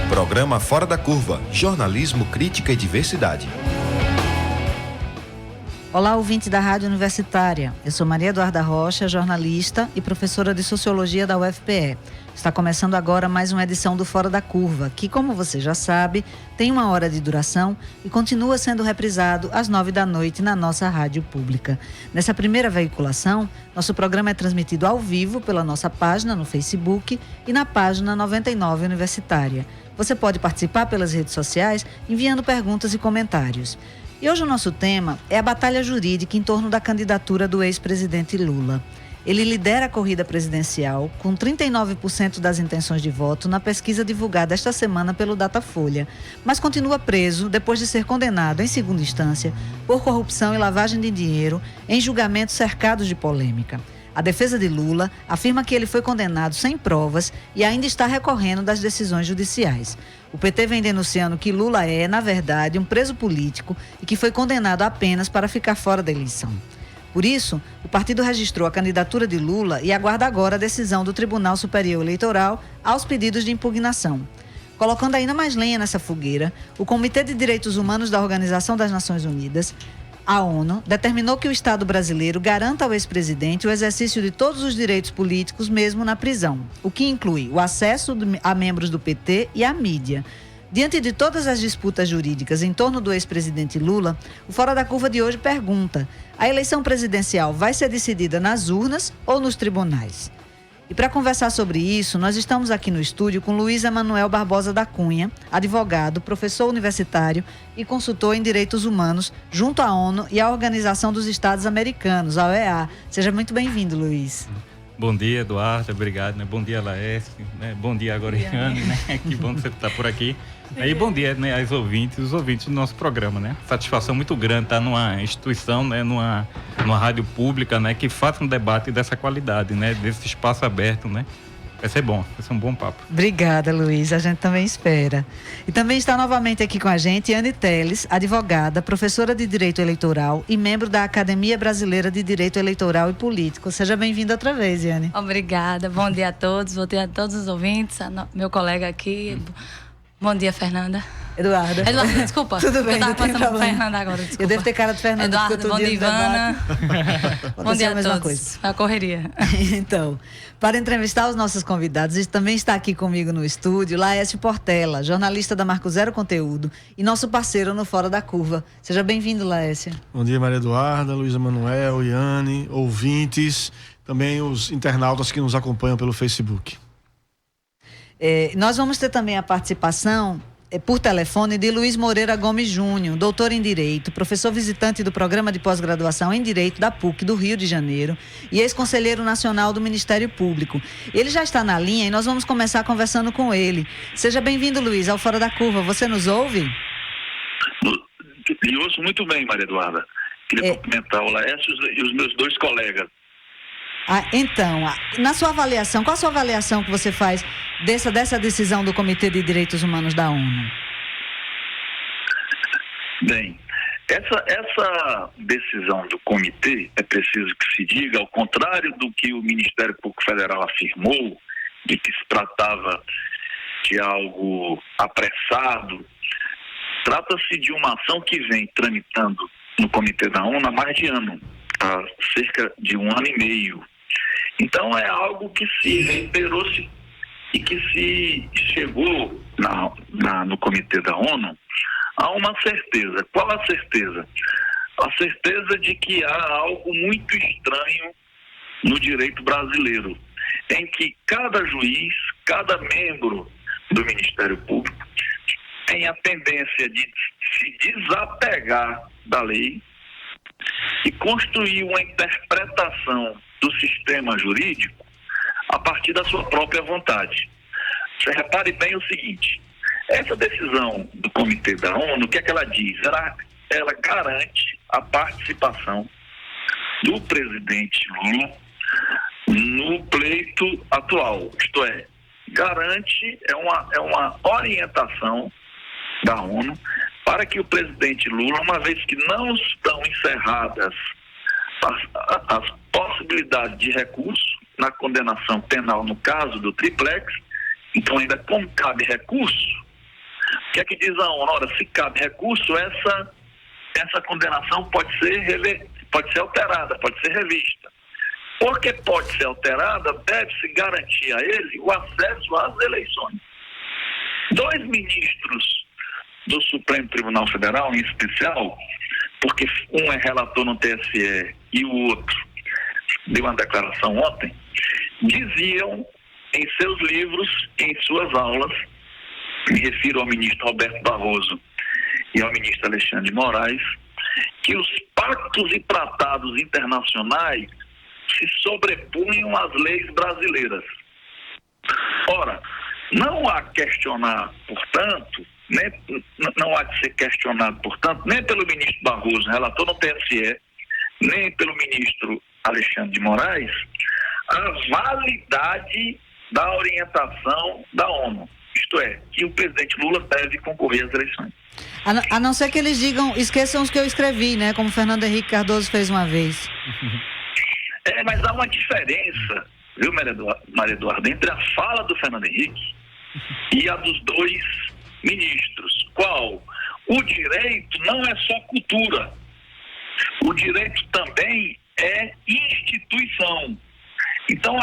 Programa Fora da Curva, jornalismo, crítica e diversidade. Olá, ouvinte da Rádio Universitária. Eu sou Maria Eduarda Rocha, jornalista e professora de Sociologia da UFPE. Está começando agora mais uma edição do Fora da Curva, que, como você já sabe, tem 1 hora de duração e continua sendo reprisado às 9 da noite na nossa rádio pública. Nessa primeira veiculação, nosso programa é transmitido ao vivo pela nossa página no Facebook e na página 99 Universitária. Você pode participar pelas redes sociais enviando perguntas e comentários. E hoje o nosso tema é a batalha jurídica em torno da candidatura do ex-presidente Lula. Ele lidera a corrida presidencial com 39% das intenções de voto na pesquisa divulgada esta semana pelo Datafolha, mas continua preso depois de ser condenado em segunda instância por corrupção e lavagem de dinheiro em julgamentos cercados de polêmica. A defesa de Lula afirma que ele foi condenado sem provas e ainda está recorrendo das decisões judiciais. O PT vem denunciando que Lula é, na verdade, um preso político e que foi condenado apenas para ficar fora da eleição. Por isso, o partido registrou a candidatura de Lula e aguarda agora a decisão do Tribunal Superior Eleitoral aos pedidos de impugnação. Colocando ainda mais lenha nessa fogueira, o Comitê de Direitos Humanos da Organização das Nações Unidas, a ONU, determinou que o Estado brasileiro garanta ao ex-presidente o exercício de todos os direitos políticos, mesmo na prisão, o que inclui o acesso a membros do PT e à mídia. Diante de todas as disputas jurídicas em torno do ex-presidente Lula, o Fora da Curva de hoje pergunta: a eleição presidencial vai ser decidida nas urnas ou nos tribunais? E para conversar sobre isso, nós estamos aqui no estúdio com Luiz Emanuel Barbosa da Cunha, advogado, professor universitário e consultor em direitos humanos junto à ONU e à Organização dos Estados Americanos, a OEA. Seja muito bem-vindo, Luiz. Bom dia, Eduardo, obrigado, né? Bom dia, Laércio, né? Bom dia agora, Iane, né? Que bom que você está por aqui. E bom dia, né, aos ouvintes, os ouvintes do nosso programa, né? Satisfação muito grande estar numa instituição, né, numa rádio pública, né, que faça um debate dessa qualidade, né, desse espaço aberto, né? Vai ser bom, vai ser um bom papo. Obrigada, Luiz, a gente também espera. E também está novamente aqui com a gente Yane Teles, advogada, professora de Direito Eleitoral e membro da Academia Brasileira de Direito Eleitoral e Político. Seja bem-vinda outra vez, Yane. Obrigada, bom dia a todos, bom dia a todos os ouvintes, meu colega aqui. Bom dia, Fernanda. Eduardo, desculpa. Tudo bem, eu tava não tem passando por problema. Fernanda agora, desculpa. Eu devo ter cara de Fernanda. Eduardo, bom dia, Ivana. Bom dia a todos. Coisa. A correria. Então, para entrevistar os nossos convidados, também está aqui comigo no estúdio Laércio Portela, jornalista da Marco Zero Conteúdo e nosso parceiro no Fora da Curva. Seja bem-vindo, Laércio. Bom dia, Maria Eduarda, Luiz Emanuel, Iane, ouvintes, também os internautas que nos acompanham pelo Facebook. Nós vamos ter também a participação por telefone de Luiz Moreira Gomes Júnior, doutor em Direito, professor visitante do Programa de Pós-Graduação em Direito da PUC do Rio de Janeiro e ex-conselheiro nacional do Ministério Público. Ele já está na linha e nós vamos começar conversando com ele. Seja bem-vindo, Luiz, ao Fora da Curva. Você nos ouve? Lhe ouço muito bem, Maria Eduarda. Queria cumprimentar o Laércio e os meus dois colegas. Então, na sua avaliação, qual a sua avaliação que você faz dessa decisão do Comitê de Direitos Humanos da ONU? Bem, essa decisão do comitê, é preciso que se diga, ao contrário do que o Ministério Público Federal afirmou, de que se tratava de algo apressado, trata-se de uma ação que vem tramitando no Comitê da ONU há mais de ano, há cerca de 1 ano e meio. Então é algo que se reiterou-se e que se chegou no Comitê da ONU a uma certeza. Qual a certeza? A certeza de que há algo muito estranho no direito brasileiro, em que cada juiz, cada membro do Ministério Público tem a tendência de se desapegar da lei e construir uma interpretação do sistema jurídico a partir da sua própria vontade. Você repare bem o seguinte: essa decisão do Comitê da ONU, o que é que ela diz? Ela garante a participação do presidente Lula no pleito atual, isto é, garante, é uma orientação da ONU para que o presidente Lula, uma vez que não estão encerradas as possibilidades de recurso na condenação penal no caso do triplex, então ainda como cabe recurso, que é que diz a ONU? Ora, se cabe recurso, essa condenação pode ser alterada, pode ser revista. Porque pode ser alterada, deve-se garantir a ele o acesso às eleições. 2 ministros do Supremo Tribunal Federal, em especial, porque um é relator no TSE e o outro deu uma declaração ontem, diziam em seus livros, em suas aulas, me refiro ao ministro Roberto Barroso e ao ministro Alexandre de Moraes, que os pactos e tratados internacionais se sobrepunham às leis brasileiras. Ora, não há questionar, portanto, não há de ser questionado, portanto, nem pelo ministro Barroso, relator no TSE, nem pelo ministro Alexandre de Moraes, a validade da orientação da ONU. Isto é, que o presidente Lula deve concorrer às eleições. A não ser que eles digam, esqueçam os que eu escrevi, né? Como Fernando Henrique Cardoso fez uma vez. Mas há uma diferença, viu, Maria Eduarda, entre a fala do Fernando Henrique e a dos 2 ministros. Qual? O direito não é só cultura. O direito também é instituição. Então,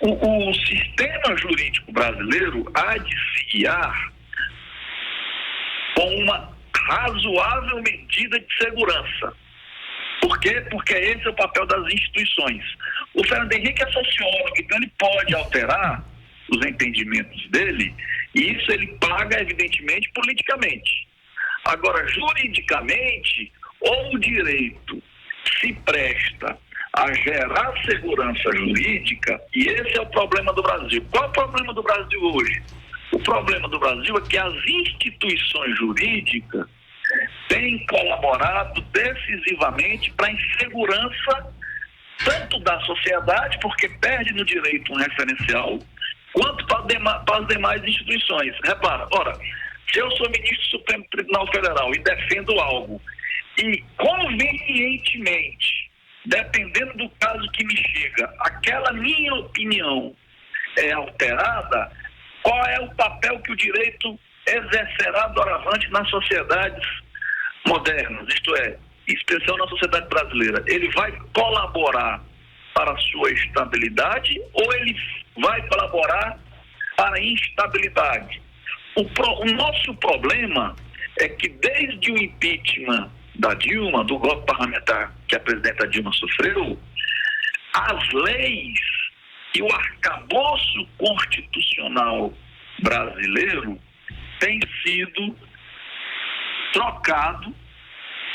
o sistema jurídico brasileiro há de se guiar com uma razoável medida de segurança. Por quê? Porque esse é o papel das instituições. O Fernando Henrique é sociólogo, então ele pode alterar os entendimentos dele, e isso ele paga, evidentemente, politicamente. Agora, juridicamente, ou o direito se presta a gerar segurança jurídica, e esse é o problema do Brasil. Qual é o problema do Brasil hoje? O problema do Brasil é que as instituições jurídicas têm colaborado decisivamente para a insegurança tanto da sociedade, porque perde no direito um referencial, quanto para as demais instituições. Repara, ora, se eu sou ministro do Supremo Tribunal Federal e defendo algo, e convenientemente, dependendo do caso que me chega, aquela minha opinião é alterada, qual é o papel que o direito exercerá doravante nas sociedades modernas, isto é, em especial na sociedade brasileira? Ele vai colaborar para a sua estabilidade ou ele vai colaborar para a instabilidade? O nosso problema é que desde o impeachment da Dilma, do golpe parlamentar que a presidenta Dilma sofreu, as leis e o arcabouço constitucional brasileiro tem sido trocado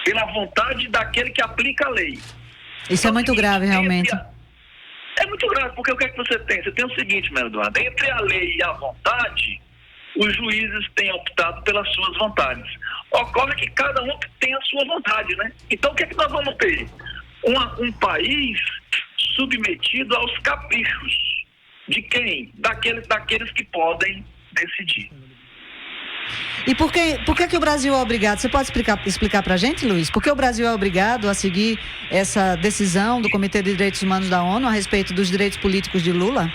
pela vontade daquele que aplica a lei. Isso é muito grave, realmente. É muito grave, porque o que é que você tem? Você tem o seguinte, Maria Eduarda, entre a lei e a vontade, os juízes têm optado pelas suas vontades. Ocorre que cada um tem a sua vontade, né? Então, o que é que nós vamos ter? Um país submetido aos caprichos. De quem? Daqueles que podem decidir. E por que o Brasil é obrigado? Você pode explicar para a gente, Luiz? Por que o Brasil é obrigado a seguir essa decisão do Comitê de Direitos Humanos da ONU a respeito dos direitos políticos de Lula?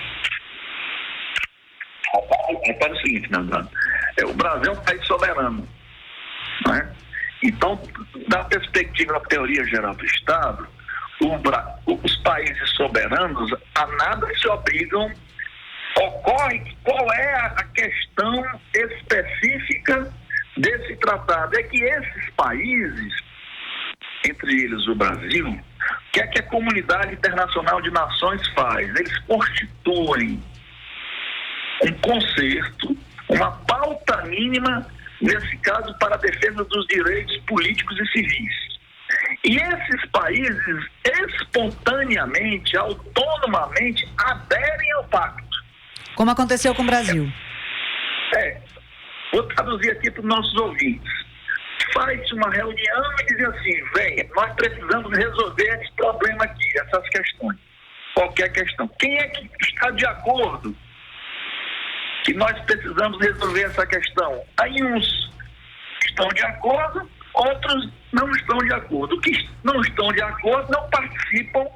Repara o seguinte, Nandana. O Brasil é um país soberano, não é? Então, da perspectiva da teoria geral do Estado, os países soberanos a nada se obrigam. Ocorre que qual é a questão específica desse tratado? É que esses países, entre eles o Brasil, o que é que a comunidade internacional de nações faz? Eles constituem um concerto, uma pauta mínima, nesse caso, para a defesa dos direitos políticos e civis. E esses países, espontaneamente, autonomamente, aderem ao pacto. Como aconteceu com o Brasil. Vou traduzir aqui para os nossos ouvintes. Faz uma reunião e diz assim: venha, nós precisamos resolver esse problema aqui, essas questões. Qualquer questão. Quem é que está de acordo que nós precisamos resolver essa questão? Aí uns estão de acordo, outros não estão de acordo. Os que não estão de acordo não participam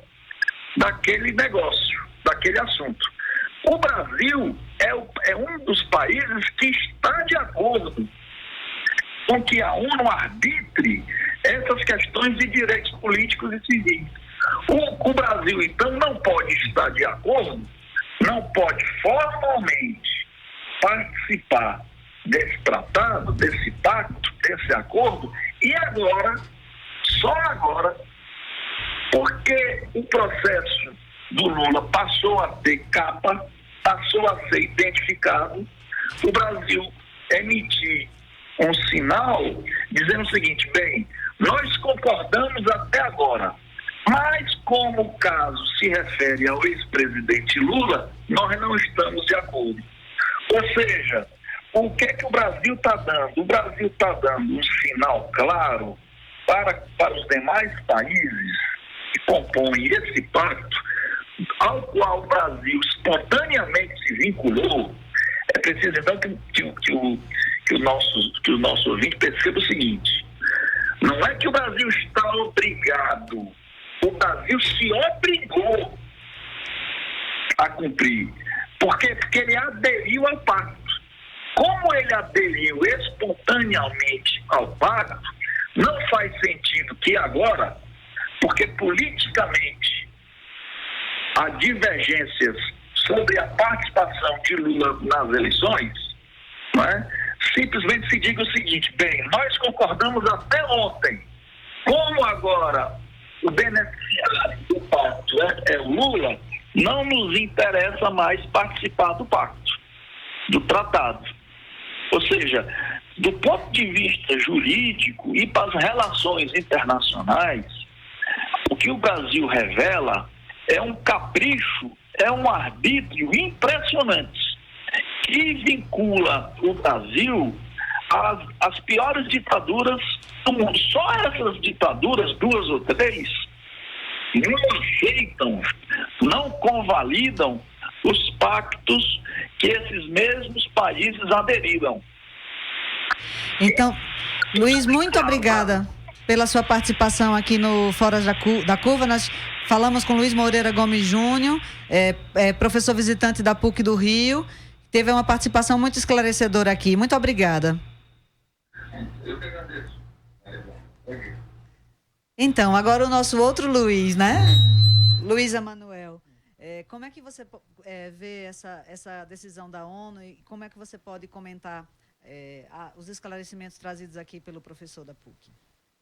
daquele negócio, daquele assunto. O Brasil é um dos países que está de acordo com que a ONU arbitre essas questões de direitos políticos e civis. O Brasil, então, não pode estar de acordo, não pode formalmente participar desse tratado, desse pacto, desse acordo, e agora, só agora, porque o processo do Lula passou a ter capa, passou a ser identificado, o Brasil emitir um sinal dizendo o seguinte: bem, nós concordamos até agora, mas como o caso se refere ao ex-presidente Lula, nós não estamos de acordo. Ou seja, o que é que o Brasil está dando? O Brasil está dando um sinal claro para os demais países que compõem esse pacto, ao qual o Brasil espontaneamente se vinculou. É preciso, então, que o nosso ouvinte perceba o seguinte: não é que o Brasil está obrigado, o Brasil se obrigou a cumprir. Porque ele aderiu ao pacto. Como ele aderiu espontaneamente ao pacto, não faz sentido que agora, porque politicamente há divergências sobre a participação de Lula nas eleições, não é? Simplesmente se diga o seguinte: bem, nós concordamos até ontem, como agora o beneficiário do pacto é o Lula, não nos interessa mais participar do pacto, do tratado. Ou seja, do ponto de vista jurídico e para as relações internacionais, o que o Brasil revela é um capricho, é um arbítrio impressionante, que vincula o Brasil às piores ditaduras do mundo. Só essas ditaduras, 2 ou 3, não aceitam, não convalidam os pactos que esses mesmos países aderiram. Então, Luiz, muito obrigada pela sua participação aqui no Fora da Curva. Nós falamos com Luiz Moreira Gomes Júnior, professor visitante da PUC do Rio. Teve uma participação muito esclarecedora aqui. Muito obrigada. Eu que agradeço. Então, agora o nosso outro Luiz, né? Luiz Emanuel. Como é que você vê essa decisão da ONU e como é que você pode comentar os esclarecimentos trazidos aqui pelo professor da PUC?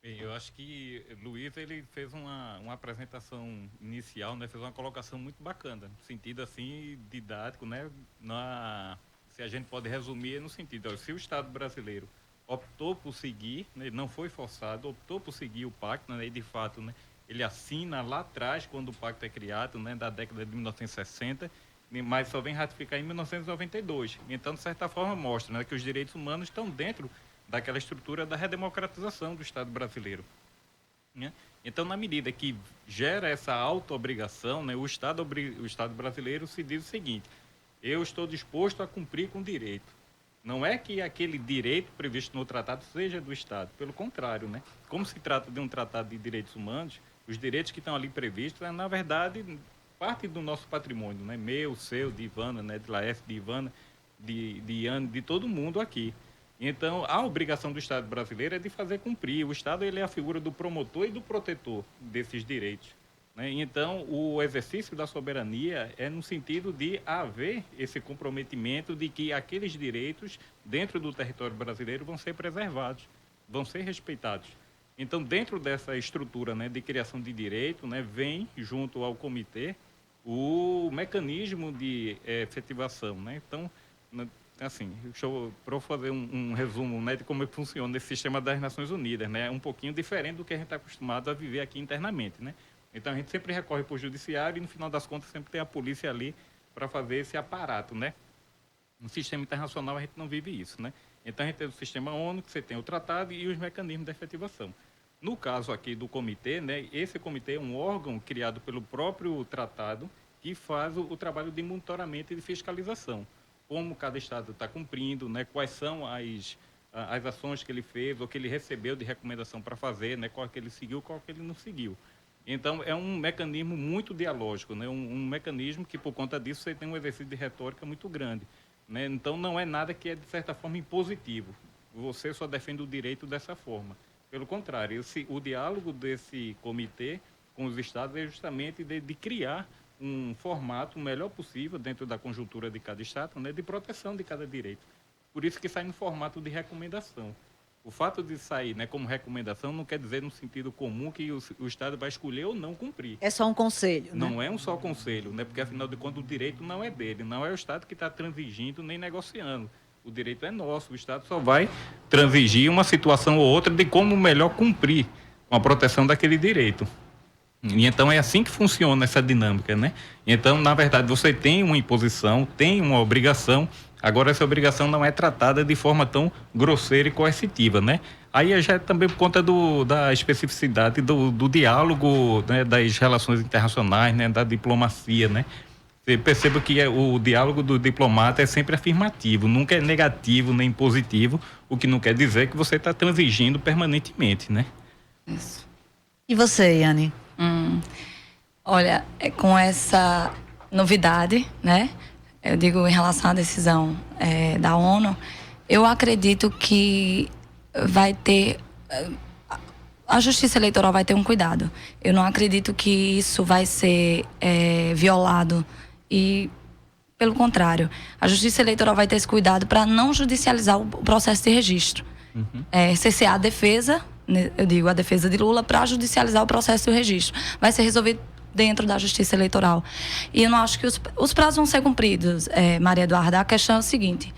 Bem, eu acho que Luiz ele fez uma apresentação inicial, né? Fez uma colocação muito bacana, no sentido assim didático, né? Se a gente pode resumir no sentido, se o Estado brasileiro optou por seguir, né? Não foi forçado, optou por seguir o pacto, né? E de fato, né? Ele assina lá atrás, quando o pacto é criado, né? Da década de 1960, mas só vem ratificar em 1992. Então, de certa forma, mostra, né? Que os direitos humanos estão dentro daquela estrutura da redemocratização do Estado brasileiro, né? Então, na medida que gera essa auto-obrigação, né, o Estado brasileiro se diz o seguinte: eu estou disposto a cumprir com o direito. Não é que aquele direito previsto no tratado seja do Estado, pelo contrário, né? Como se trata de um tratado de direitos humanos, os direitos que estão ali previstos, na verdade, parte do nosso patrimônio, né? Meu, seu, de Ivana, né? De Laércio, de Ivana, de Iane, de todo mundo aqui. Então, a obrigação do Estado brasileiro é de fazer cumprir. O Estado ele é a figura do promotor e do protetor desses direitos, né? Então, o exercício da soberania é no sentido de haver esse comprometimento de que aqueles direitos dentro do território brasileiro vão ser preservados, vão ser respeitados. Então, dentro dessa estrutura, né, de criação de direito, né, vem junto ao comitê o mecanismo de efetivação, né? Então, assim, para eu fazer um resumo, né, de como funciona esse sistema das Nações Unidas, né? É um pouquinho diferente do que a gente está acostumado a viver aqui internamente, né? Então, a gente sempre recorre para o judiciário e, no final das contas, sempre tem a polícia ali para fazer esse aparato, né? No sistema internacional, a gente não vive isso, né? Então, a gente tem o sistema ONU, que você tem o tratado e os mecanismos de efetivação. No caso aqui do comitê, né, esse comitê é um órgão criado pelo próprio tratado que faz o trabalho de monitoramento e de fiscalização. Como cada Estado está cumprindo, né, quais são as ações que ele fez ou que ele recebeu de recomendação para fazer, né, qual que ele seguiu, qual que ele não seguiu. Então, é um mecanismo muito dialógico, né, um mecanismo que, por conta disso, você tem um exercício de retórica muito grande, né? Então, não é nada que é, de certa forma, impositivo. você só defende o direito dessa forma. Pelo contrário, o diálogo desse comitê com os estados é justamente de criar um formato o melhor possível dentro da conjuntura de cada estado, né, de proteção de cada direito. Por isso que sai no formato de recomendação. O fato de sair, né, como recomendação não quer dizer no sentido comum que o Estado vai escolher ou não cumprir. É só um conselho, né? Não é um só conselho, né, porque afinal de contas o direito não é dele, não é o Estado que está transigindo nem negociando. O direito é nosso, o Estado só vai transigir uma situação ou outra de como melhor cumprir com a proteção daquele direito. E então é assim que funciona essa dinâmica, né? Então, na verdade, você tem uma imposição, tem uma obrigação. Agora, essa obrigação não é tratada de forma tão grosseira e coercitiva, né? Aí já é também por conta da especificidade do diálogo, né, das relações internacionais, né, da diplomacia, né? Você perceba que o diálogo do diplomata é sempre afirmativo, nunca é negativo nem positivo, o que não quer dizer que você está transigindo permanentemente, né? Isso. E você, Yane? Olha, com essa novidade, né? Eu digo em relação à decisão da ONU, eu acredito que vai ter... A Justiça Eleitoral vai ter um cuidado. Eu não acredito que isso vai ser violado e, pelo contrário, a Justiça Eleitoral vai ter esse cuidado para não judicializar o processo de registro. Cercear a defesa, eu digo a defesa de Lula, para judicializar o processo de registro. Vai ser resolvido dentro da Justiça Eleitoral. E eu não acho que os prazos vão ser cumpridos, Maria Eduarda. A questão é o seguinte,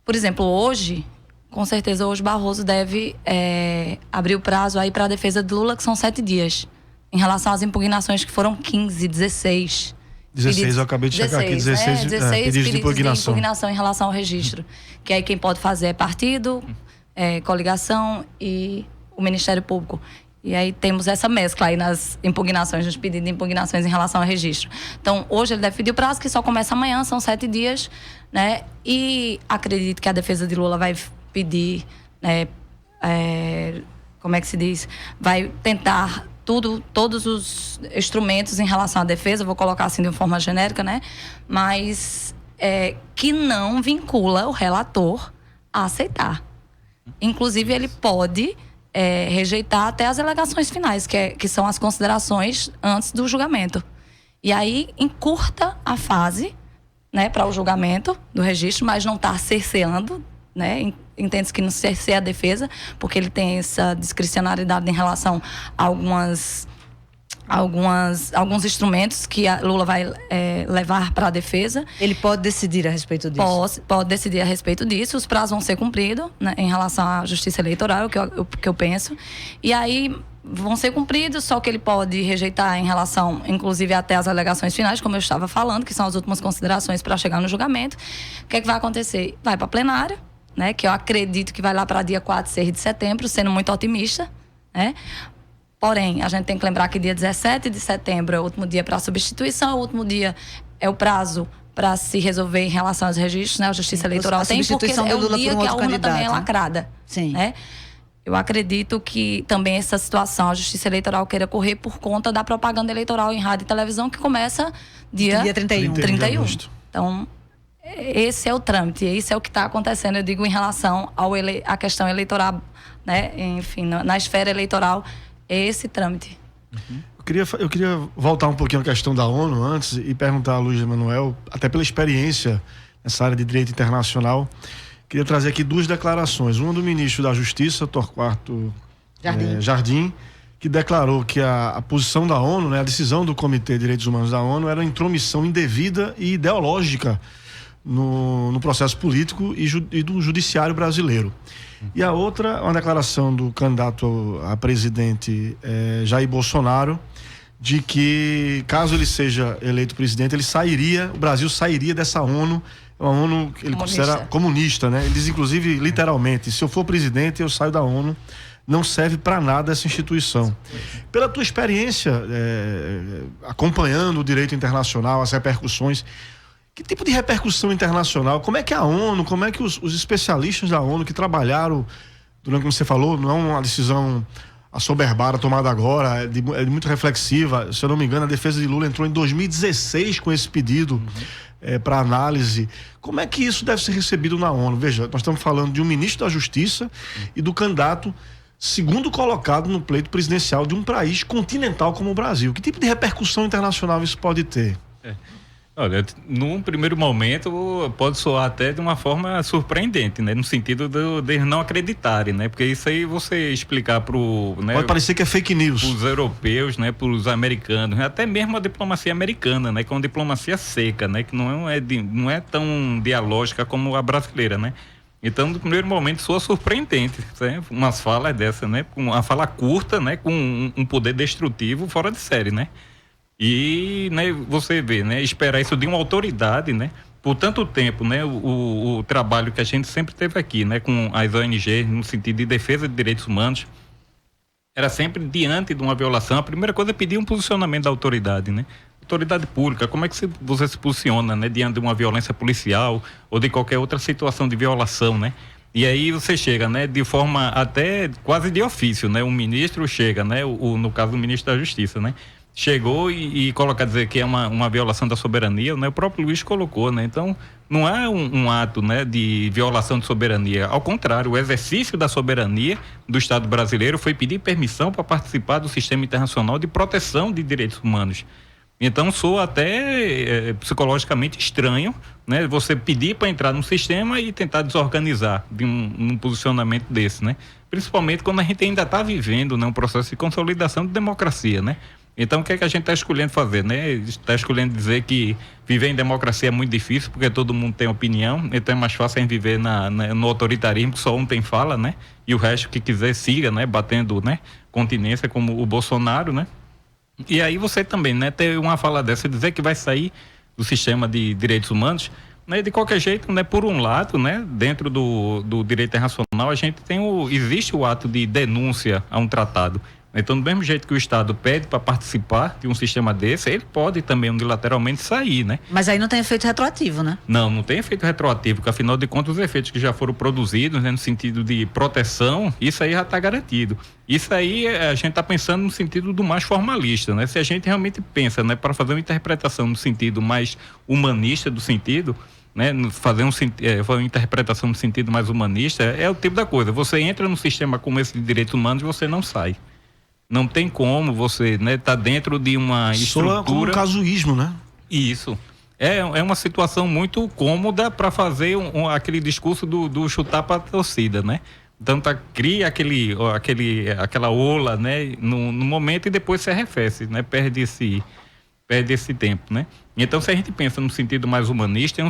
por exemplo, hoje, com certeza hoje Barroso deve abrir o prazo aí para a defesa de Lula, que são 7 dias, em relação às impugnações que foram 15, 16. 16, eu acabei de checar aqui, 16 pedidos de impugnação em relação ao registro. Que aí quem pode fazer é partido, coligação e o Ministério Público. E aí temos essa mescla aí nas impugnações, nos pedidos de impugnações em relação ao registro. Então, hoje ele deve pedir o prazo, que só começa amanhã, são 7 dias, né? E acredito que a defesa de Lula vai pedir, como é que se diz? Vai tentar todos os instrumentos em relação à defesa, vou colocar assim de uma forma genérica, né? Mas que não vincula o relator a aceitar. Inclusive, ele pode rejeitar até as alegações finais, que são as considerações antes do julgamento. E aí, encurta a fase, né, para o julgamento do registro, mas não está cerceando, né? Entende-se que não cerceia a defesa, porque ele tem essa discricionariedade em relação a alguns instrumentos que a Lula vai levar para a defesa. Ele pode decidir a respeito disso? Pode decidir a respeito disso. Os prazos vão ser cumpridos, né, em relação à Justiça Eleitoral, o que eu penso. E aí vão ser cumpridos, só que ele pode rejeitar em relação, inclusive, até as alegações finais, como eu estava falando, que são as últimas considerações para chegar no julgamento. O que é que vai acontecer? Vai para plenário, né, que eu acredito que vai lá para dia 4, 6 de setembro, sendo muito otimista, né? Porém, a gente tem que lembrar que dia 17 de setembro é o último dia para a substituição, o último dia é o prazo para se resolver em relação aos registros, né? A Justiça Eleitoral tem, porque é o dia que a urna também é lacrada. Sim. Né? Eu acredito que também essa situação, a Justiça Eleitoral queira correr por conta da propaganda eleitoral em rádio e televisão, que começa dia 31. Então, esse é o trâmite, esse é o que está acontecendo, eu digo, em relação à questão eleitoral, né? Enfim, na esfera eleitoral, é esse trâmite. Eu queria voltar um pouquinho à questão da ONU antes e perguntar a Luiz Emanuel, até pela experiência nessa área de direito internacional, queria trazer aqui 2 declarações. Uma do ministro da Justiça, Torquato Jardim, que declarou que a posição da ONU, né, a decisão do Comitê de Direitos Humanos da ONU era uma intromissão indevida e ideológica no processo político e do judiciário brasileiro. E a outra, uma declaração do candidato a presidente Jair Bolsonaro, de que caso ele seja eleito presidente, o Brasil sairia dessa ONU, uma ONU que ele considera comunista, né? Ele diz, inclusive, literalmente, se eu for presidente, eu saio da ONU, não serve para nada essa instituição. Pela tua experiência, acompanhando o direito internacional, as repercussões, que tipo de repercussão internacional? Como é que a ONU, como é que os especialistas da ONU que trabalharam durante, como você falou, não é uma decisão assoberbada tomada agora, é muito reflexiva. Se eu não me engano, a defesa de Lula entrou em 2016 com esse pedido para análise. Como é que isso deve ser recebido na ONU? Veja, nós estamos falando de um ministro da Justiça e do candidato segundo colocado no pleito presidencial de um país continental como o Brasil. Que tipo de repercussão internacional isso pode ter? Olha, num primeiro momento pode soar até de uma forma surpreendente, né? No sentido de não acreditarem, né? Porque isso aí você explicar né, pode parecer que é fake news. Os europeus, né? Para os americanos, até mesmo a diplomacia americana, né? Que é uma diplomacia seca, né? Que não é tão dialógica como a brasileira, né? Então, no primeiro momento, soa surpreendente, né? Umas falas dessa, né? Uma fala curta, né? Com um poder destrutivo fora de série, né? E, né, você vê, né, esperar isso de uma autoridade, né, por tanto tempo, né, o trabalho que a gente sempre teve aqui, né, com as ONGs no sentido de defesa de direitos humanos, era sempre diante de uma violação. A primeira coisa é pedir um posicionamento da autoridade, né, autoridade pública. Como é que você se posiciona, né, diante de uma violência policial ou de qualquer outra situação de violação, né? E aí você chega, né, de forma até quase de ofício, né, um ministro chega, né, no caso do ministro da Justiça, né, chegou e coloca dizer que é uma violação da soberania, né? O próprio Luiz colocou, né? Então, não é um ato, né, de violação de soberania. Ao contrário, o exercício da soberania do Estado brasileiro foi pedir permissão para participar do sistema internacional de proteção de direitos humanos. Então, soa até psicologicamente estranho, né? Você pedir para entrar no sistema e tentar desorganizar num posicionamento desse, né? Principalmente quando a gente ainda está vivendo, né, um processo de consolidação de democracia, né? Então, o que é que a gente está escolhendo fazer, né? Está escolhendo dizer que viver em democracia é muito difícil, porque todo mundo tem opinião, então é mais fácil a gente viver no autoritarismo, que só um tem fala, né? E o resto que quiser siga, né? Batendo, né, continência, como o Bolsonaro, né? E aí você também, né, ter uma fala dessa, dizer que vai sair do sistema de direitos humanos, né? De qualquer jeito, né, por um lado, né, dentro do direito internacional, a gente existe o ato de denúncia a um tratado. Então, do mesmo jeito que o Estado pede para participar de um sistema desse, ele pode também unilateralmente sair, né? Mas aí não tem efeito retroativo, né? Não tem efeito retroativo, porque afinal de contas os efeitos que já foram produzidos, né, no sentido de proteção, isso aí já está garantido. Isso aí a gente está pensando no sentido do mais formalista, né? Se a gente realmente pensa, né, para fazer uma interpretação no sentido mais humanista do sentido, né, fazer uma interpretação no sentido mais humanista, é o tipo da coisa. Você entra num sistema como esse de direitos humanos e você não sai. Não tem como você, né, tá dentro de uma estrutura... Soa como um casuísmo, né? Isso. É uma situação muito cômoda para fazer aquele discurso do chutar para a torcida, né? Então cria aquela ola, né, no momento, e depois se arrefece, né? Perde esse tempo, né? Então, se a gente pensa no sentido mais humanista,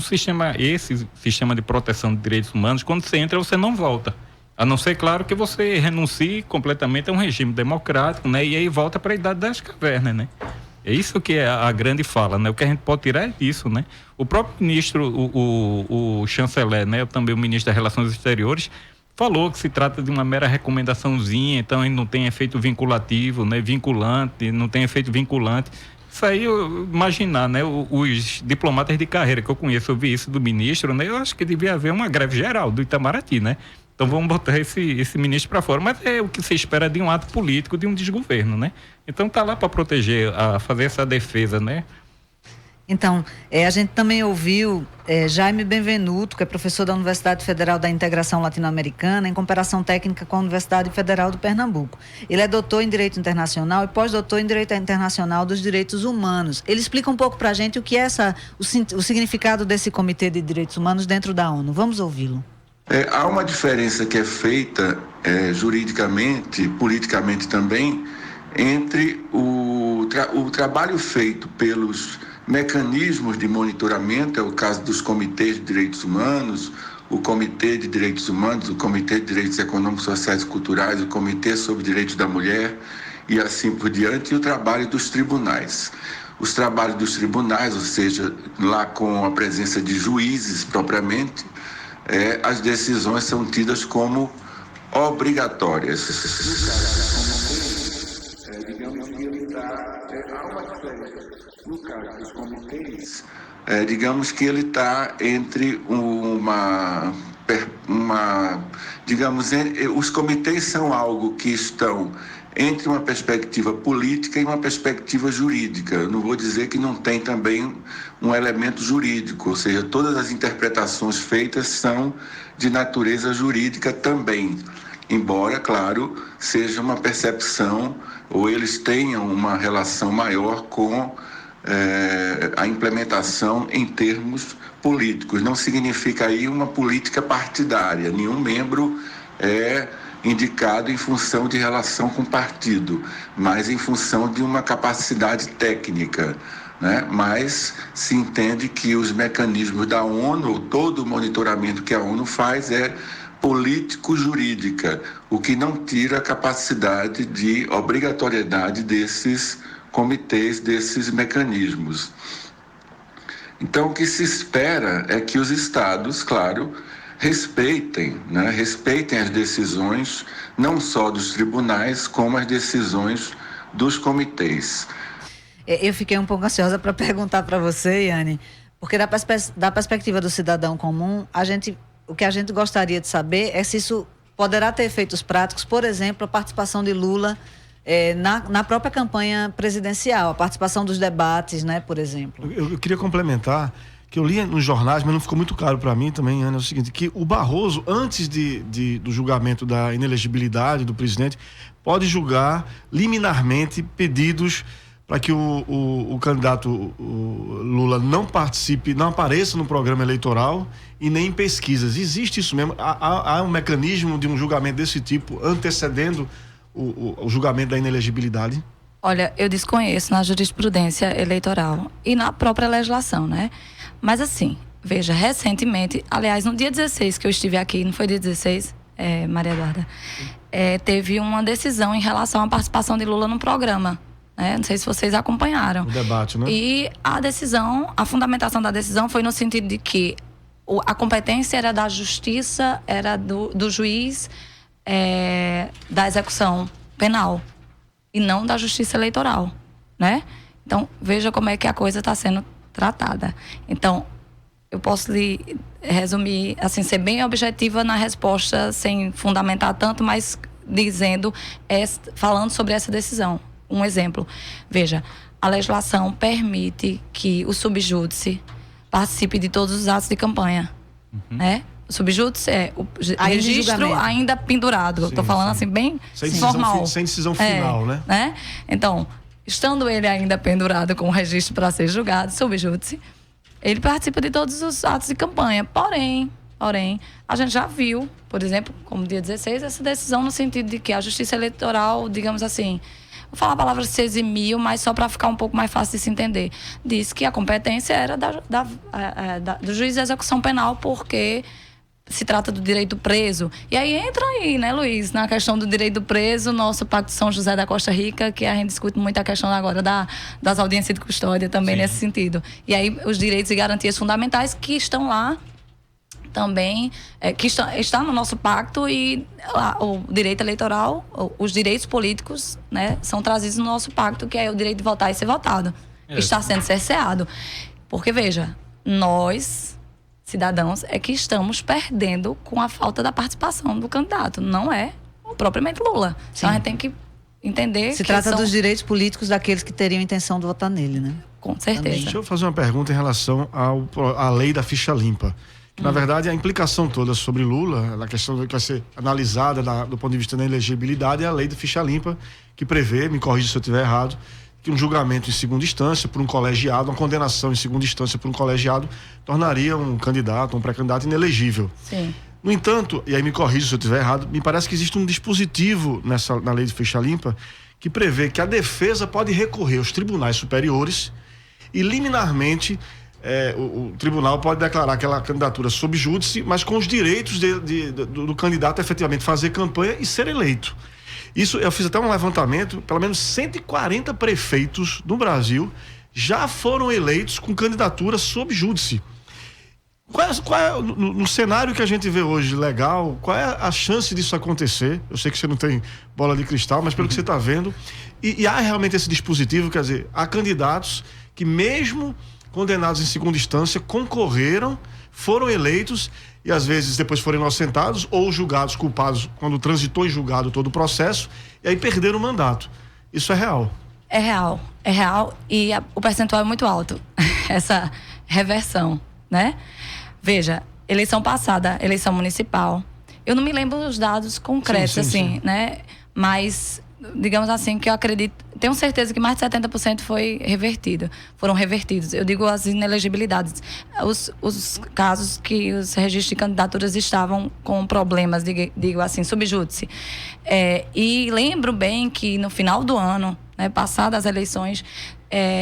esse sistema de proteção de direitos humanos, quando você entra, você não volta. A não ser, claro, que você renuncie completamente a um regime democrático, né? E aí volta para a idade das cavernas, né? É isso que é a grande fala, né? O que a gente pode tirar é disso, né? O próprio ministro, o chanceler, né? Também o ministro das Relações Exteriores, falou que se trata de uma mera recomendaçãozinha, então ele não tem efeito vinculativo, né? Vinculante, não tem efeito vinculante. Isso aí, imaginar, né? Os diplomatas de carreira que eu conheço, eu vi isso do ministro, né? Eu acho que devia haver uma greve geral do Itamaraty, né? Então vamos botar esse ministro para fora. Mas é o que se espera de um ato político, de um desgoverno, né? Então tá lá para proteger, fazer essa defesa, né? Então, a gente também ouviu Jaime Benvenuto, que é professor da Universidade Federal da Integração Latino-Americana, em cooperação técnica com a Universidade Federal do Pernambuco. Ele é doutor em Direito Internacional e pós-doutor em Direito Internacional dos Direitos Humanos. Ele explica um pouco para a gente o que é o significado desse Comitê de Direitos Humanos dentro da ONU. Vamos ouvi-lo. Há uma diferença que é feita juridicamente, politicamente também, entre o trabalho feito pelos mecanismos de monitoramento, é o caso dos comitês de direitos humanos, o Comitê de Direitos Humanos, o Comitê de Direitos Econômicos, Sociais e Culturais, o Comitê sobre Direitos da Mulher e assim por diante, e o trabalho dos tribunais. Os trabalhos dos tribunais, ou seja, lá com a presença de juízes propriamente, as decisões são tidas como obrigatórias. Digamos que ele no caso dos comitês, digamos que ele está entre uma digamos, os comitês são algo que estão entre uma perspectiva política e uma perspectiva jurídica. Eu não vou dizer que não tem também um elemento jurídico, ou seja, todas as interpretações feitas são de natureza jurídica também, embora, claro, seja uma percepção ou eles tenham uma relação maior com a implementação em termos políticos. Não significa aí uma política partidária, nenhum membro é indicado em função de relação com o partido, mas em função de uma capacidade técnica, né? Mas se entende que os mecanismos da ONU, todo o monitoramento que a ONU faz é político-jurídica, o que não tira a capacidade de obrigatoriedade desses comitês, desses mecanismos. Então, o que se espera é que os estados, claro, respeitem as decisões, não só dos tribunais, como as decisões dos comitês. Eu fiquei um pouco ansiosa para perguntar para você, Yane, porque da perspectiva do cidadão comum, o que a gente gostaria de saber é se isso poderá ter efeitos práticos, por exemplo, a participação de Lula na própria campanha presidencial, a participação dos debates, né, por exemplo. Eu queria complementar, que eu li nos jornais, mas não ficou muito claro para mim também, Ana, é o seguinte, que o Barroso, antes do julgamento da inelegibilidade do presidente, pode julgar liminarmente pedidos para que o candidato Lula não participe, não apareça no programa eleitoral e nem em pesquisas. Existe isso mesmo? Há um mecanismo de um julgamento desse tipo antecedendo o julgamento da inelegibilidade? Olha, eu desconheço na jurisprudência eleitoral e na própria legislação, né? Mas assim, veja, recentemente, aliás, no dia 16 que eu estive aqui, não foi dia 16, Maria Eduarda, teve uma decisão em relação à participação de Lula no programa, né? Não sei se vocês acompanharam. O debate, né? E a fundamentação da decisão foi no sentido de que a competência era da justiça, era do juiz da execução penal e não da justiça eleitoral, né? Então, veja como é que a coisa está sendo tratada. Então, eu posso lhe resumir, assim, ser bem objetiva na resposta, sem fundamentar tanto, mas falando sobre essa decisão. Um exemplo. Veja, a legislação permite que o subjúdice participe de todos os atos de campanha, né? O subjúdice é o registro ainda pendurado. Estou falando assim, bem formal. Sem decisão final, né? Então, estando ele ainda pendurado com o registro para ser julgado, subjúdice, ele participa de todos os atos de campanha. Porém, a gente já viu, por exemplo, como dia 16, essa decisão no sentido de que a justiça eleitoral, digamos assim, vou falar a palavra se eximiu, mas só para ficar um pouco mais fácil de se entender, disse que a competência era do juiz de execução penal, porque se trata do direito do preso. E aí entra aí, né, Luiz, na questão do direito do preso, nosso Pacto de São José da Costa Rica, que a gente discute muito a questão agora das audiências de custódia também. Sim. Nesse sentido. E aí os direitos e garantias fundamentais que estão lá também, que está no nosso pacto, e o direito eleitoral, os direitos políticos, né, são trazidos no nosso pacto, que é o direito de votar e ser votado. Está sendo cerceado. Porque, veja, nós, cidadãos, é que estamos perdendo com a falta da participação do candidato, não é propriamente Lula. Sim. Então a gente tem que entender Se trata dos direitos políticos daqueles que teriam intenção de votar nele, né? Com certeza. Também. Deixa eu fazer uma pergunta em relação à lei da ficha limpa. Que, na verdade, a implicação toda sobre Lula, a questão que vai ser analisada do ponto de vista da elegibilidade, é a lei da ficha limpa, que prevê, me corrija se eu estiver errado, que um julgamento em segunda instância por um colegiado, uma condenação em segunda instância por um colegiado, tornaria um candidato, um pré-candidato inelegível. Sim. No entanto, e aí me corrija se eu estiver errado, me parece que existe um dispositivo na lei de ficha limpa que prevê que a defesa pode recorrer aos tribunais superiores e liminarmente o tribunal pode declarar aquela candidatura sob júdice, mas com os direitos do candidato a efetivamente fazer campanha e ser eleito. Isso, eu fiz até um levantamento, pelo menos 140 prefeitos no Brasil já foram eleitos com candidatura sob júdice. No cenário que a gente vê hoje legal, qual é a chance disso acontecer? Eu sei que você não tem bola de cristal, mas pelo que você está vendo, e há realmente esse dispositivo, quer dizer, há candidatos que mesmo condenados em segunda instância concorreram, foram eleitos e às vezes depois foram inocentados ou julgados culpados quando transitou em julgado todo o processo e aí perderam o mandato. Isso é real. É real e o percentual é muito alto, essa reversão, né? Veja, eleição passada, eleição municipal, eu não me lembro dos dados concretos, sim. Né? Mas, digamos assim, que eu acredito, tenho certeza que mais de 70% foram revertidos. Eu digo as inelegibilidades, os casos que os registros de candidaturas estavam com problemas, digo assim, subjúdice. E lembro bem que no final do ano, né, passadas as eleições,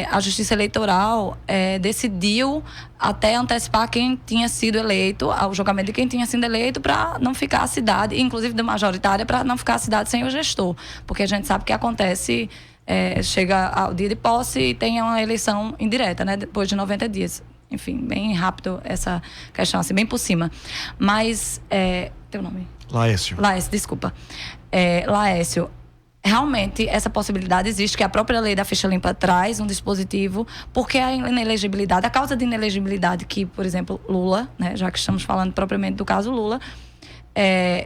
a Justiça Eleitoral decidiu até antecipar quem tinha sido eleito, o julgamento de quem tinha sido eleito, para não ficar a cidade, inclusive da majoritária, para não ficar a cidade sem o gestor. Porque a gente sabe que acontece, chega ao dia de posse e tem uma eleição indireta, né, depois de 90 dias. Enfim, bem rápido essa questão, assim, bem por cima. Mas, teu nome? Laércio, desculpa. Laércio, realmente essa possibilidade existe, que a própria lei da ficha limpa traz um dispositivo, porque a inelegibilidade, a causa de inelegibilidade que, por exemplo, Lula, né, já que estamos falando propriamente do caso Lula,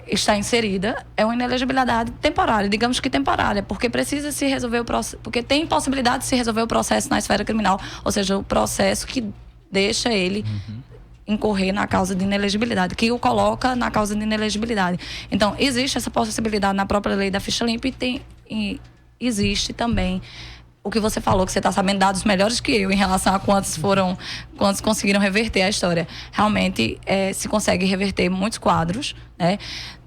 está inserida, é uma inelegibilidade temporária, digamos que temporária, porque precisa se resolver o processo, porque tem possibilidade de se resolver o processo na esfera criminal, ou seja, o processo que deixa ele incorrer na causa de inelegibilidade, que o coloca na causa de inelegibilidade. Então, existe essa possibilidade na própria lei da ficha limpa e existe também o que você falou, que você está sabendo dados melhores que eu em relação a quantos conseguiram reverter a história. Realmente, se consegue reverter muitos quadros, né?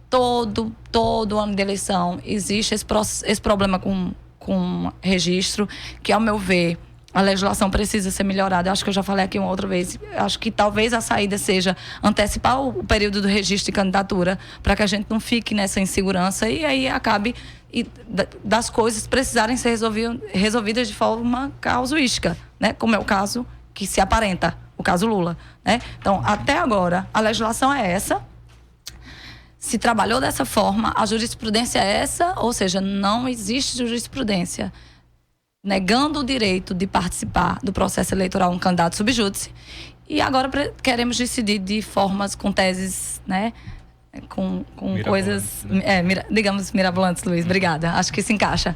Todo ano de eleição existe esse problema com registro, que, ao meu ver, a legislação precisa ser melhorada. Eu acho que eu já falei aqui uma outra vez. Eu acho que talvez a saída seja antecipar o período do registro de candidatura, para que a gente não fique nessa insegurança e aí acabe das coisas precisarem ser resolvidas de forma casuística, né? Como é o caso que se aparenta, o caso Lula, né? Então, até agora, a legislação é essa. Se trabalhou dessa forma, a jurisprudência é essa, ou seja, não existe jurisprudência negando o direito de participar do processo eleitoral um candidato subjúdice. E agora queremos decidir de formas, com teses, né, com coisas, digamos, mirabolantes, Luiz. Obrigada. Acho que se encaixa.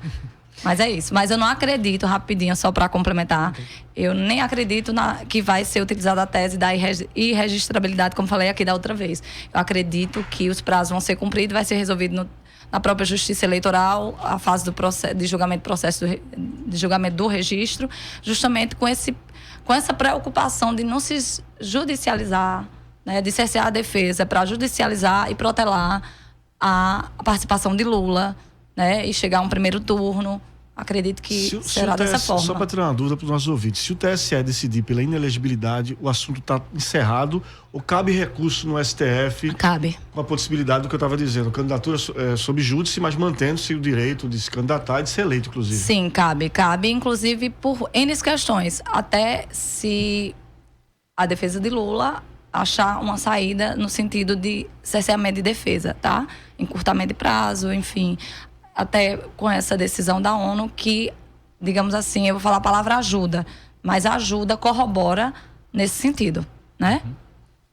Mas é isso. Mas eu não acredito, rapidinho, só para complementar, eu nem acredito que vai ser utilizada a tese da irregistrabilidade, como falei aqui da outra vez. Eu acredito que os prazos vão ser cumpridos, vai ser resolvido na própria Justiça Eleitoral, a fase do processo, de julgamento do registro, justamente com essa preocupação de não se judicializar, né, de cercear a defesa para judicializar e protelar a participação de Lula, né, e chegar a um primeiro turno. Acredito que será dessa forma. Só para tirar uma dúvida para os nossos ouvintes, se o TSE decidir pela inelegibilidade, o assunto está encerrado ou cabe recurso no STF? Cabe. Com a possibilidade do que eu estava dizendo, candidatura sob júdice, mas mantendo-se o direito de se candidatar e de ser eleito, inclusive. Sim, cabe, inclusive por N questões, até se a defesa de Lula achar uma saída no sentido de cerceamento de defesa, tá? Encurtamento de prazo, enfim, até com essa decisão da ONU que, digamos assim, eu vou falar a palavra ajuda, mas a ajuda corrobora nesse sentido, né?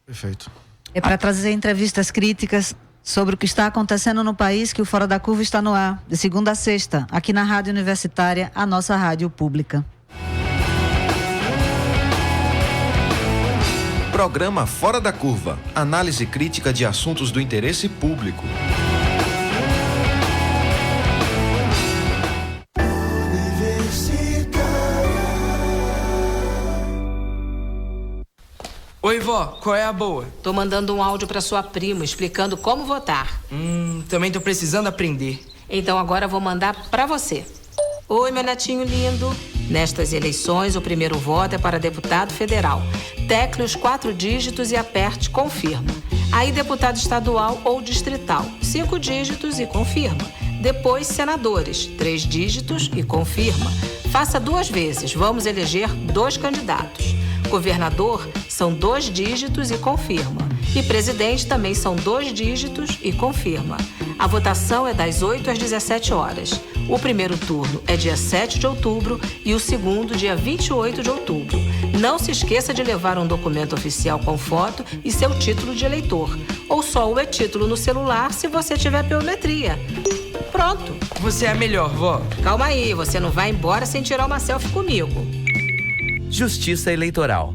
Perfeito. É para trazer entrevistas críticas sobre o que está acontecendo no país que o Fora da Curva está no ar, de segunda a sexta, aqui na Rádio Universitária, a nossa rádio pública. Programa Fora da Curva. Análise crítica de assuntos do interesse público. Oi, vó, qual é a boa? Tô mandando um áudio pra sua prima explicando como votar. Também tô precisando aprender. Então agora eu vou mandar pra você. Oi, meu netinho lindo. Nestas eleições, o primeiro voto é para deputado federal. Tecle os 4 dígitos e aperte confirma. Aí, deputado estadual ou distrital, 5 dígitos e confirma. Depois, senadores, 3 dígitos e confirma. Faça 2 vezes, vamos eleger 2 candidatos. Governador são 2 dígitos e confirma. E presidente também são 2 dígitos e confirma. A votação é das 8 às 17 horas. O primeiro turno é dia 7 de outubro e o segundo dia 28 de outubro. Não se esqueça de levar um documento oficial com foto e seu título de eleitor. Ou só o e-título no celular se você tiver biometria. Pronto. Você é a melhor, vó. Calma aí, você não vai embora sem tirar uma selfie comigo. Justiça Eleitoral.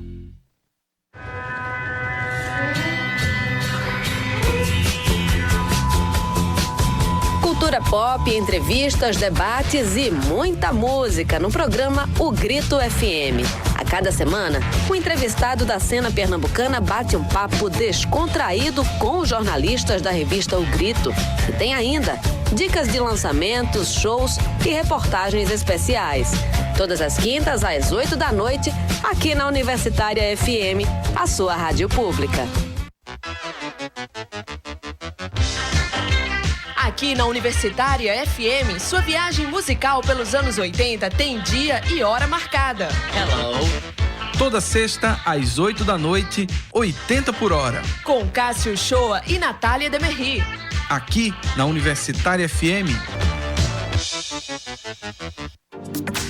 Cultura pop, entrevistas, debates e muita música no programa O Grito FM. A cada semana, o entrevistado da cena pernambucana bate um papo descontraído com os jornalistas da revista O Grito. E tem ainda dicas de lançamentos, shows e reportagens especiais. Todas as quintas às 20h, aqui na Universitária FM, a sua rádio pública. Aqui na Universitária FM, sua viagem musical pelos anos 80 tem dia e hora marcada. Hello! Toda sexta, às 20h, 80 por hora. Com Cássio Shoa e Natália Demerri. Aqui na Universitária FM.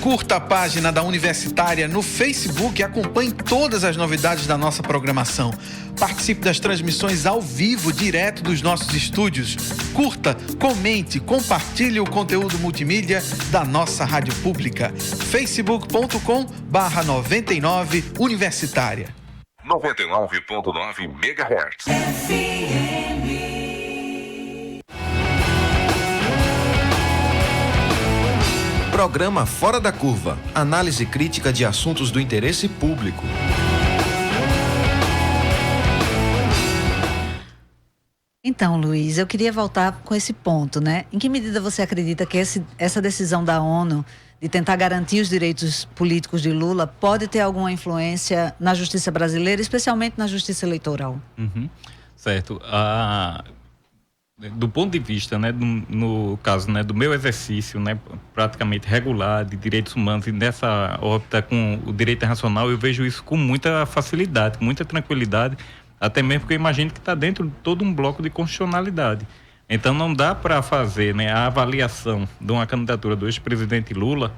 Curta a página da Universitária no Facebook e acompanhe todas as novidades da nossa programação. Participe das transmissões ao vivo, direto dos nossos estúdios. Curta, comente, compartilhe o conteúdo multimídia da nossa rádio pública. facebook.com/99 Universitária. 99.9 MHz. Programa Fora da Curva. Análise crítica de assuntos do interesse público. Então, Luiz, eu queria voltar com esse ponto, né? Em que medida você acredita que essa decisão da ONU de tentar garantir os direitos políticos de Lula pode ter alguma influência na justiça brasileira, especialmente na justiça eleitoral? Certo. Do ponto de vista, né, no caso, né, do meu exercício, né, praticamente regular de direitos humanos e nessa órbita com o direito internacional, eu vejo isso com muita facilidade, com muita tranquilidade, até mesmo porque eu imagino que está dentro de todo um bloco de constitucionalidade. Então não dá para fazer, né, a avaliação de uma candidatura do ex-presidente Lula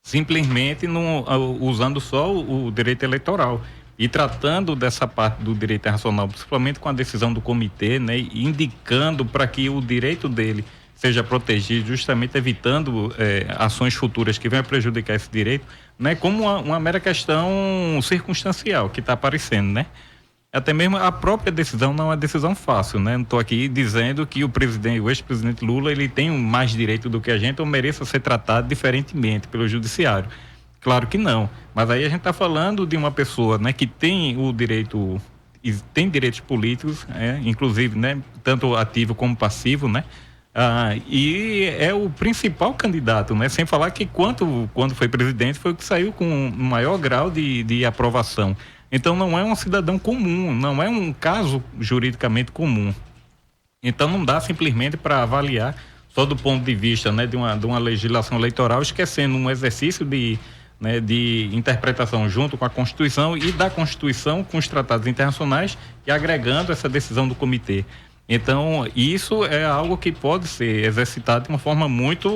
simplesmente usando só o direito eleitoral. E tratando dessa parte do direito internacional, principalmente com a decisão do comitê, né, indicando para que o direito dele seja protegido, justamente evitando ações futuras que venham a prejudicar esse direito, né, como uma mera questão circunstancial que está aparecendo, né? Até mesmo a própria decisão não é uma decisão fácil, né? Não estou aqui dizendo que o ex-presidente Lula, ele tem mais direito do que a gente ou mereça ser tratado diferentemente pelo judiciário. Claro que não, mas aí a gente está falando de uma pessoa, né, que tem o direito, tem direitos políticos, inclusive, né, tanto ativo como passivo, né, e é o principal candidato, né, sem falar que quando foi presidente foi o que saiu com o maior grau de aprovação. Então não é um cidadão comum, não é um caso juridicamente comum. Então não dá simplesmente para avaliar só do ponto de vista, né, de uma legislação eleitoral, esquecendo um exercício de interpretação junto com a Constituição e da Constituição com os tratados internacionais e agregando essa decisão do comitê. Então, isso é algo que pode ser exercitado de uma forma muito,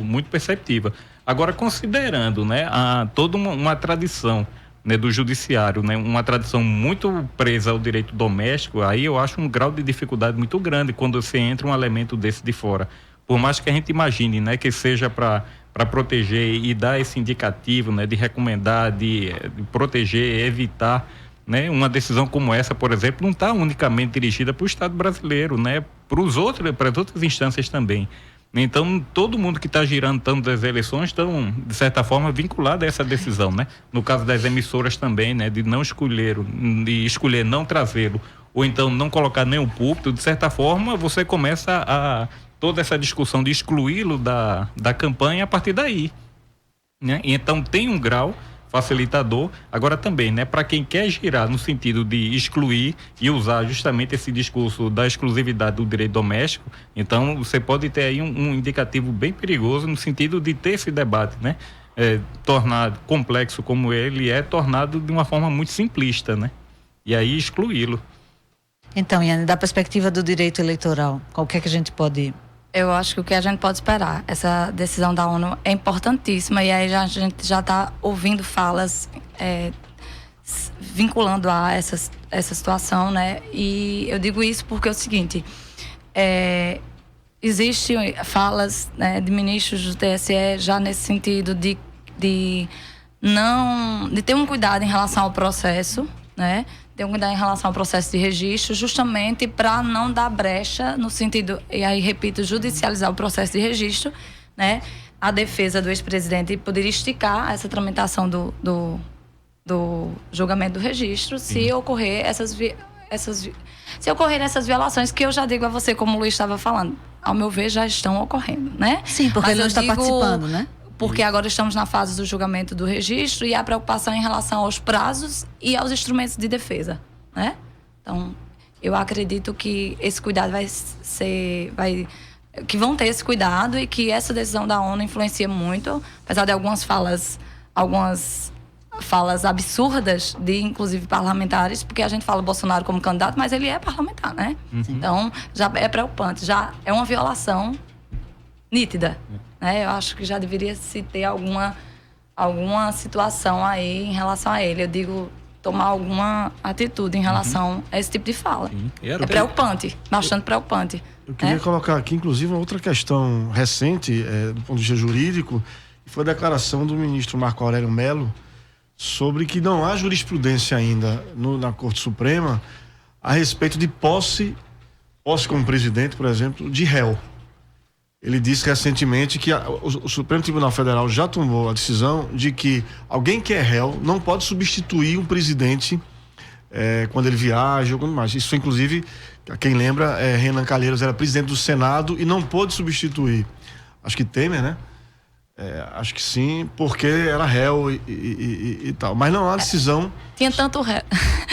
muito perceptiva. Agora, considerando, né, toda uma tradição, né, do judiciário, né, uma tradição muito presa ao direito doméstico, aí eu acho um grau de dificuldade muito grande quando você entra um elemento desse de fora. Por mais que a gente imagine, né, que seja para proteger e dar esse indicativo, né, de recomendar, de proteger, evitar, né, uma decisão como essa, por exemplo, não está unicamente dirigida para o Estado brasileiro, né, para as outras instâncias também. Então, todo mundo que está girando tanto das eleições estão, de certa forma, vinculados a essa decisão, né? No caso das emissoras também, né, de escolher não trazê-lo, ou então não colocar nenhum púlpito, de certa forma, você começa toda essa discussão de excluí-lo da campanha a partir daí, né? Então tem um grau facilitador, agora também, né, para quem quer girar no sentido de excluir e usar justamente esse discurso da exclusividade do direito doméstico, então você pode ter aí um indicativo bem perigoso no sentido de ter esse debate, né, tornado complexo como ele é, tornado de uma forma muito simplista, né, e aí excluí-lo. Então, Iane, da perspectiva do direito eleitoral, qual que é que a gente pode Eu acho que o que a gente pode esperar, essa decisão da ONU é importantíssima, e aí a gente já está ouvindo falas vinculando a essa situação, né? E eu digo isso porque é o seguinte, existem falas, né, de ministros do TSE já nesse sentido de ter um cuidado em relação ao processo, né? Ter um cuidado em relação ao processo de registro, justamente para não dar brecha no sentido, e aí repito, judicializar o processo de registro, né? A defesa do ex-presidente poderia esticar essa tramitação do julgamento do registro, se ocorrer essas violações, que eu já digo a você, como o Luiz estava falando, ao meu ver, já estão ocorrendo, né? Sim, porque ele não está participando, né? Porque agora estamos na fase do julgamento do registro e a preocupação em relação aos prazos e aos instrumentos de defesa, né? Então, eu acredito que esse cuidado que vão ter esse cuidado, e que essa decisão da ONU influencia muito, apesar de algumas falas absurdas de, inclusive, parlamentares, porque a gente fala Bolsonaro como candidato, mas ele é parlamentar, né? Então, já é preocupante, já é uma violação nítida, né? Eu acho que já deveria se ter alguma situação aí em relação a ele. Eu digo, tomar alguma atitude em relação a esse tipo de fala. É preocupante, bastante preocupante. Eu queria colocar aqui, inclusive, uma outra questão recente, do ponto de vista jurídico, que foi a declaração do ministro Marco Aurélio Mello sobre que não há jurisprudência ainda na Corte Suprema a respeito de posse como presidente, por exemplo, de réu. Ele disse recentemente que o Supremo Tribunal Federal já tomou a decisão de que alguém que é réu não pode substituir um presidente quando ele viaja ou quando mais. Isso, inclusive, quem lembra, Renan Calheiros era presidente do Senado e não pôde substituir. Acho que Temer, né? Acho que sim, porque era réu e tal. Mas não há decisão. Tinha tanto réu.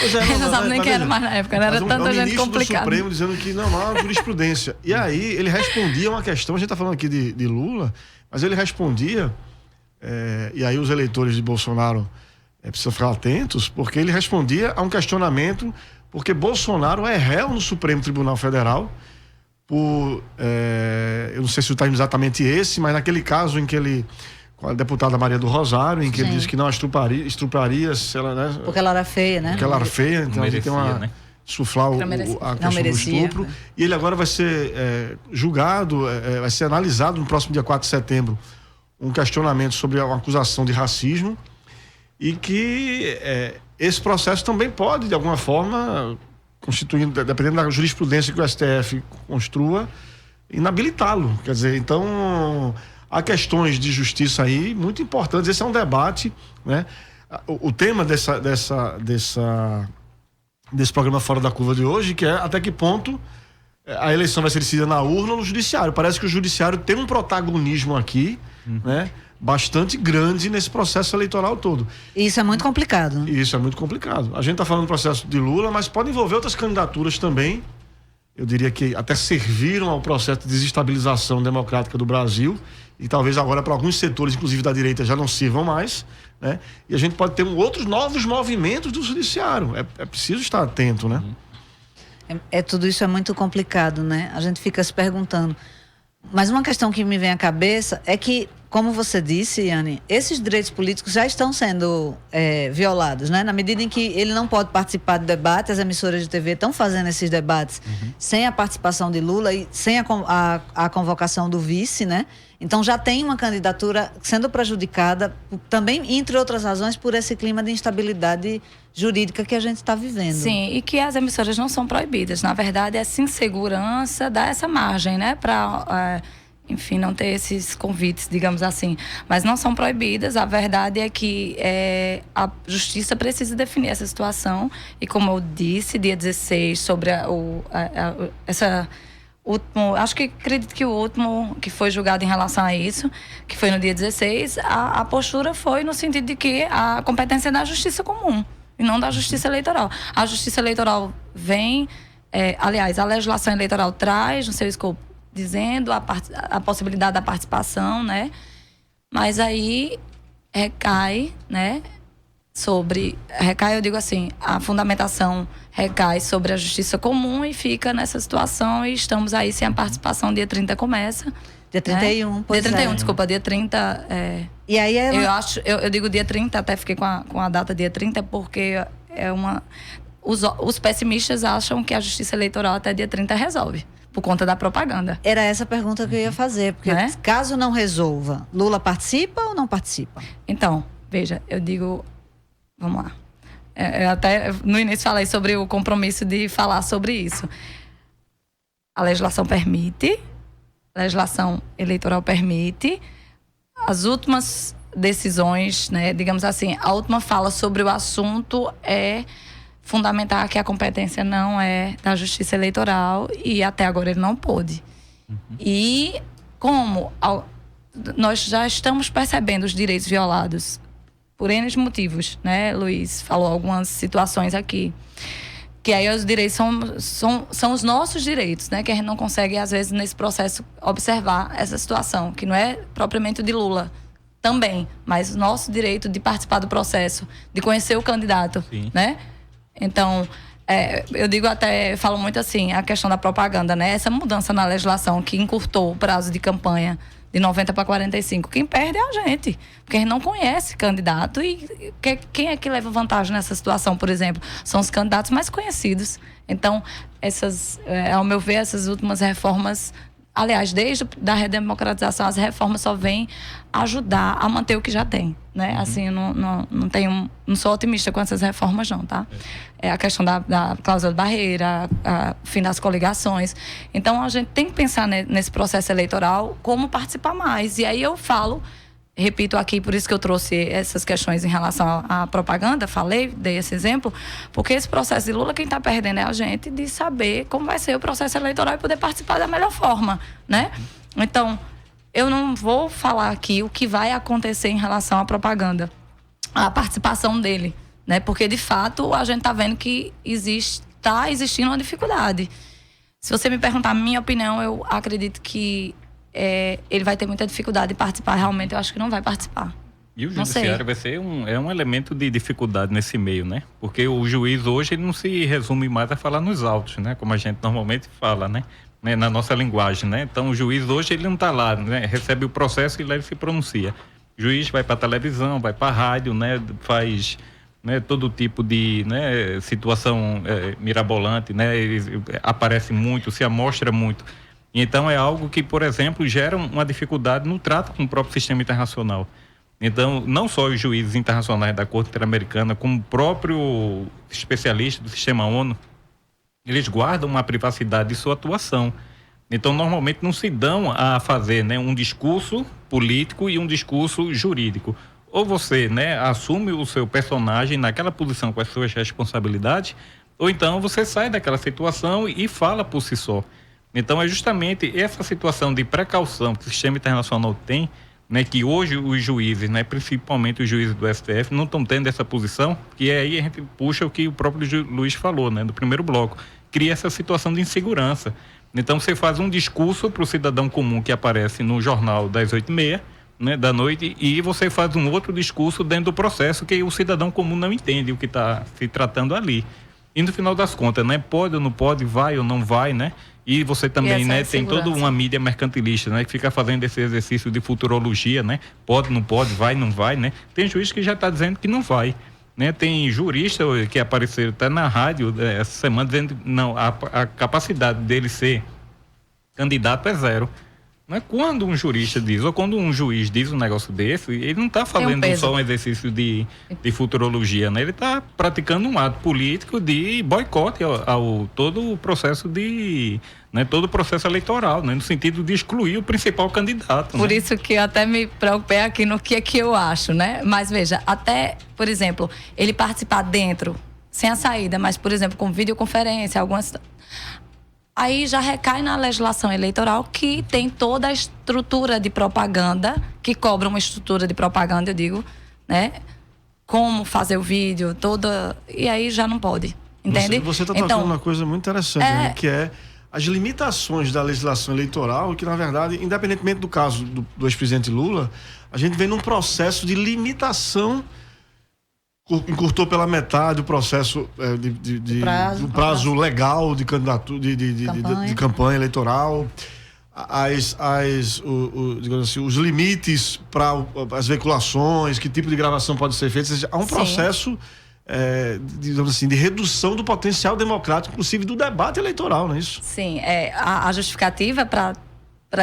Ele não sabe nem quem era mais na época, né? Era tanta gente complicada. O ministro do Supremo dizendo que não há jurisprudência. E aí ele respondia uma questão, a gente está falando aqui de Lula, mas ele respondia, e aí os eleitores de Bolsonaro precisam ficar atentos, porque ele respondia a um questionamento, porque Bolsonaro é réu no Supremo Tribunal Federal, eu não sei se o time exatamente esse, mas naquele caso em que ele, com a deputada Maria do Rosário, em que ele disse que não estupraria se ela, né? Porque ela era feia, né? Porque ela era feia, então merecia, tem uma... né? Suflar a questão do estupro. Né? E ele agora vai ser julgado, vai ser analisado no próximo dia 4 de setembro, um questionamento sobre uma acusação de racismo, e que esse processo também pode, de alguma forma, constituindo, dependendo da jurisprudência que o STF construa, inabilitá-lo. Quer dizer, então, há questões de justiça aí muito importantes. Esse é um debate, né? O tema desse programa Fora da Curva de hoje, que é até que ponto a eleição vai ser decidida na urna ou no judiciário. Parece que o judiciário tem um protagonismo aqui, né? Bastante grande nesse processo eleitoral todo. E isso é muito complicado. Isso é muito complicado. A gente está falando do processo de Lula, mas pode envolver outras candidaturas também. Eu diria que até serviram ao processo de desestabilização democrática do Brasil, e talvez agora para alguns setores, inclusive da direita, já não sirvam mais, né? E a gente pode ter outros novos movimentos do judiciário. É preciso estar atento, né? Tudo isso é muito complicado, né? A gente fica se perguntando. Mas uma questão que me vem à cabeça é que, como você disse, Yane, esses direitos políticos já estão sendo violados, né? Na medida em que ele não pode participar de debate, as emissoras de TV estão fazendo esses debates sem a participação de Lula e sem a convocação do vice, né? Então já tem uma candidatura sendo prejudicada também, entre outras razões, por esse clima de instabilidade jurídica que a gente está vivendo. Sim, e que as emissoras não são proibidas. Na verdade, essa insegurança dá essa margem, né? Para, enfim, não ter esses convites, digamos assim. Mas não são proibidas. A verdade é que a justiça precisa definir essa situação. E como eu disse, dia 16, sobre acredito que o último que foi julgado em relação a isso, que foi no dia 16, a postura foi no sentido de que a competência é da justiça comum e não da justiça eleitoral. A justiça eleitoral vem, aliás, a legislação eleitoral traz no seu escopo, dizendo a possibilidade da participação, né? Mas aí recai, né? recai, eu digo assim, a fundamentação recai sobre a justiça comum e fica nessa situação e estamos aí sem a participação. Dia 30 começa. Dia 31, né? pois Dia 31, é. desculpa, dia 30. E aí eu digo dia 30, até fiquei com a data dia 30, porque os pessimistas acham que a justiça eleitoral até dia 30 resolve, por conta da propaganda. Era essa pergunta que eu ia fazer, porque caso não resolva, Lula participa ou não participa? Então, veja, eu digo, vamos lá. Eu até no início falei sobre o compromisso de falar sobre isso. A legislação permite, a legislação eleitoral permite, as últimas decisões, né, digamos assim, a última fala sobre o assunto é fundamentar que a competência não é da Justiça Eleitoral e até agora ele não pôde. E como nós já estamos percebendo os direitos violados por N motivos, né? Luiz falou algumas situações aqui. Que aí os direitos são os nossos direitos, né? Que a gente não consegue, às vezes, nesse processo, observar essa situação, que não é propriamente o de Lula também, mas o nosso direito de participar do processo, de conhecer o candidato, né? Então, eu digo até, falo muito assim, a questão da propaganda, né? Essa mudança na legislação que encurtou o prazo de campanha de 90 para 45. Quem perde é a gente, porque a gente não conhece candidato e quem é que leva vantagem nessa situação, por exemplo? São os candidatos mais conhecidos. Então, ao meu ver, essas últimas reformas, aliás, desde a redemocratização, as reformas só vêm ajudar a manter o que já tem, né? Assim, eu não sou otimista com essas reformas, não, tá? É a questão da cláusula de barreira, o fim das coligações. Então, a gente tem que pensar nesse processo eleitoral como participar mais. E aí eu falo, repito aqui, por isso que eu trouxe essas questões em relação à propaganda, dei esse exemplo, porque esse processo de Lula, quem está perdendo é a gente de saber como vai ser o processo eleitoral e poder participar da melhor forma, né? Então, eu não vou falar aqui o que vai acontecer em relação à propaganda, à participação dele, né? Porque, de fato, a gente está vendo que está existindo uma dificuldade. Se você me perguntar a minha opinião, eu acredito que ele vai ter muita dificuldade de participar. Realmente, eu acho que não vai participar. E o judiciário vai ser um elemento de dificuldade nesse meio, né? Porque o juiz hoje ele não se resume mais a falar nos autos, né? Como a gente normalmente fala, né? Na nossa linguagem, né? Então, o juiz hoje ele não está lá, né? Recebe o processo e lá ele se pronuncia. O juiz vai para a televisão, vai para a rádio, né? Faz, né, todo tipo de, né, situação mirabolante, né? Ele aparece muito, se amostra muito. Então, é algo que, por exemplo, gera uma dificuldade no trato com o próprio sistema internacional. Então, não só os juízes internacionais da Corte Interamericana, como o próprio especialista do sistema ONU, eles guardam uma privacidade de sua atuação. Então, normalmente não se dão a fazer, né, um discurso político e um discurso jurídico. Ou você, né, assume o seu personagem naquela posição com as suas responsabilidades, ou então você sai daquela situação e fala por si só. Então, é justamente essa situação de precaução que o sistema internacional tem, né, que hoje os juízes, né, principalmente os juízes do STF, não estão tendo essa posição, que aí a gente puxa o que o próprio Luiz falou, né, no primeiro bloco, cria essa situação de insegurança. Então, você faz um discurso para o cidadão comum que aparece no jornal das 8h30, né, da noite, e você faz um outro discurso dentro do processo que o cidadão comum não entende o que está se tratando ali. E no final das contas, né, pode ou não pode, vai ou não vai, né? E você também, né, tem toda uma mídia mercantilista, né, que fica fazendo esse exercício de futurologia, né? Pode, não pode, vai, não vai, né? Tem juiz que já está dizendo que não vai, né? Tem jurista que apareceram até na rádio essa semana dizendo que não, a capacidade dele ser candidato é zero. Mas quando um jurista diz, ou quando um juiz diz um negócio desse, ele não está fazendo só um exercício de futurologia, né? Ele está praticando um ato político de boicote ao todo o processo né, todo o processo eleitoral, né, no sentido de excluir o principal candidato. Por né? isso que eu até me preocupei aqui no que é que eu acho, né? Mas veja, até, por exemplo, ele participar dentro, sem a saída, mas, por exemplo, com videoconferência, algumas... Aí já recai na legislação eleitoral que tem toda a estrutura de propaganda, que cobra uma estrutura de propaganda, eu digo, né? Como fazer o vídeo, toda... E aí já não pode, entende? Você está tocando uma coisa muito interessante, né? Que é as limitações da legislação eleitoral, que na verdade, independentemente do caso do ex-presidente Lula, a gente vem num processo de limitação encurtou pela metade o processo do prazo legal de candidatura, de campanha eleitoral, digamos assim, os limites para as veiculações, que tipo de gravação pode ser feita. Ou seja, há um processo, digamos assim, de redução do potencial democrático, inclusive do debate eleitoral, não é isso? Sim, a justificativa para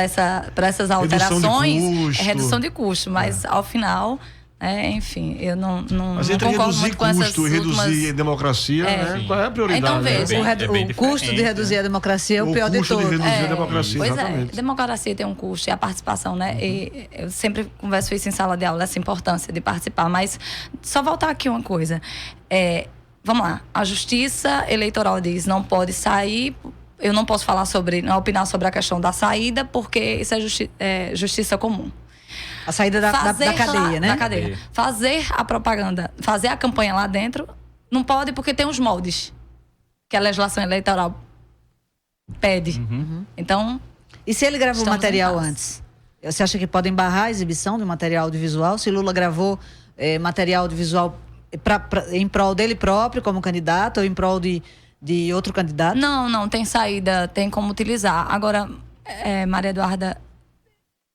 essas alterações é redução de custo, mas ao final, enfim, eu não concordo muito com essas custo e reduzir a democracia, né? Qual é a prioridade? Então veja, o custo de reduzir a democracia é o pior de todos. O custo de reduzir a democracia, pois exatamente. Democracia tem um custo, e a participação, né? E eu sempre converso isso em sala de aula, essa importância de participar, mas só voltar aqui uma coisa. Vamos lá, a Justiça Eleitoral diz, não pode sair. Eu não posso opinar sobre a questão da saída, porque isso é justiça comum. A saída da cadeia, né? Da cadeia. Fazer a propaganda, fazer a campanha lá dentro, não pode porque tem os moldes que a legislação eleitoral pede. Então... E se ele gravou o material antes? Você acha que pode barrar a exibição de material audiovisual? Se Lula gravou material audiovisual em prol dele próprio como candidato ou em prol de outro candidato? Não, tem saída, tem como utilizar. Agora, Maria Eduarda,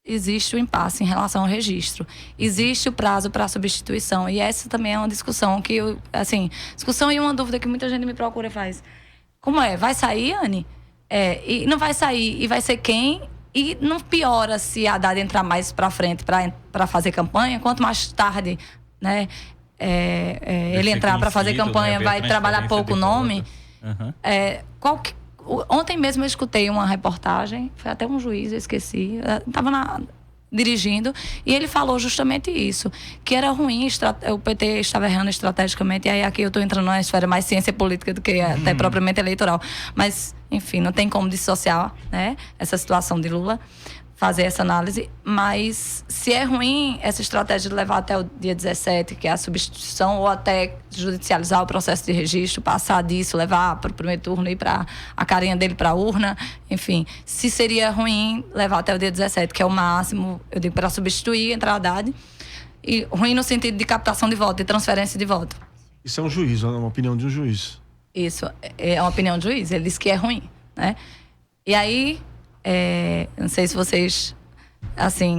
existe o impasse em relação ao registro. Existe o prazo para substituição. E essa também é uma discussão discussão e uma dúvida que muita gente me procura e faz. Como é? Vai sair, Anne? E não vai sair. E vai ser quem? E não piora se a Haddad entrar mais para frente para fazer campanha? Quanto mais tarde, né? Ele entrar para fazer campanha, vai trabalhar pouco o nome. Ontem mesmo eu escutei uma reportagem, foi até um juiz, eu esqueci, estava dirigindo, e ele falou justamente isso, que era ruim, o PT estava errando estrategicamente, e aí aqui eu estou entrando numa esfera mais ciência política do que até propriamente eleitoral, mas enfim, não tem como dissociar, né, essa situação de Lula, fazer essa análise, mas se é ruim essa estratégia de levar até o dia 17, que é a substituição, ou até judicializar o processo de registro, passar disso, levar para o primeiro turno, ir para a carinha dele para a urna, enfim, se seria ruim levar até o dia 17, que é o máximo, eu digo, para substituir, entrar a Haddad, e ruim no sentido de captação de voto, de transferência de voto. Isso é um juiz, é uma opinião de um juiz. Isso, é uma opinião de juiz, ele disse que é ruim, né? E aí... não sei se vocês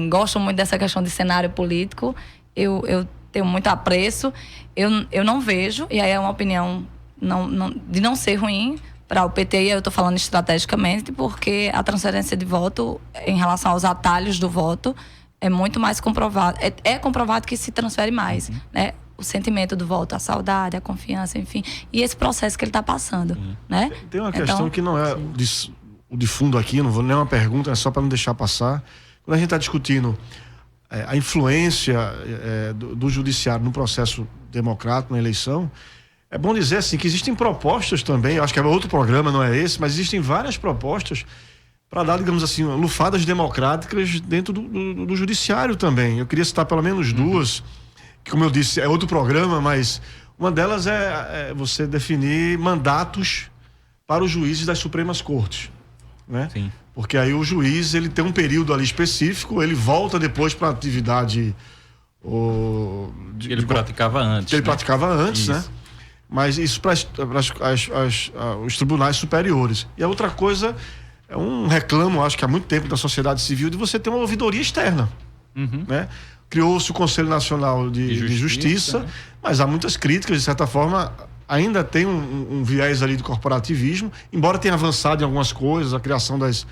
gostam muito dessa questão de cenário político. Eu tenho muito apreço. Eu não vejo, e aí é uma opinião de não ser ruim para o PT, e eu estou falando estrategicamente, porque a transferência de voto em relação aos atalhos do voto é muito mais comprovado. É comprovado que se transfere mais, né? O sentimento do voto, a saudade, a confiança, enfim. E esse processo que ele está passando, né? Tem uma questão que não é o de fundo aqui, não vou nem uma pergunta, é só para não deixar passar. Quando a gente está discutindo a influência do judiciário no processo democrático, na eleição, é bom dizer assim que existem propostas também, eu acho que é outro programa, não é esse, mas existem várias propostas para dar, digamos assim, lufadas democráticas dentro do judiciário também. Eu queria citar pelo menos duas, que, como eu disse, é outro programa, mas uma delas é você definir mandatos para os juízes das Supremas Cortes. Né? Sim. Porque aí o juiz, ele tem um período ali específico, ele volta depois para a atividade que ele praticava antes. Que ele praticava antes, né? Mas isso para os tribunais superiores. E a outra coisa é um reclamo, acho que há muito tempo, da sociedade civil, de você ter uma ouvidoria externa. Né? Criou-se o Conselho Nacional de Justiça, mas há muitas críticas, de certa forma. Ainda tem um viés ali do corporativismo, embora tenha avançado em algumas coisas, a criação de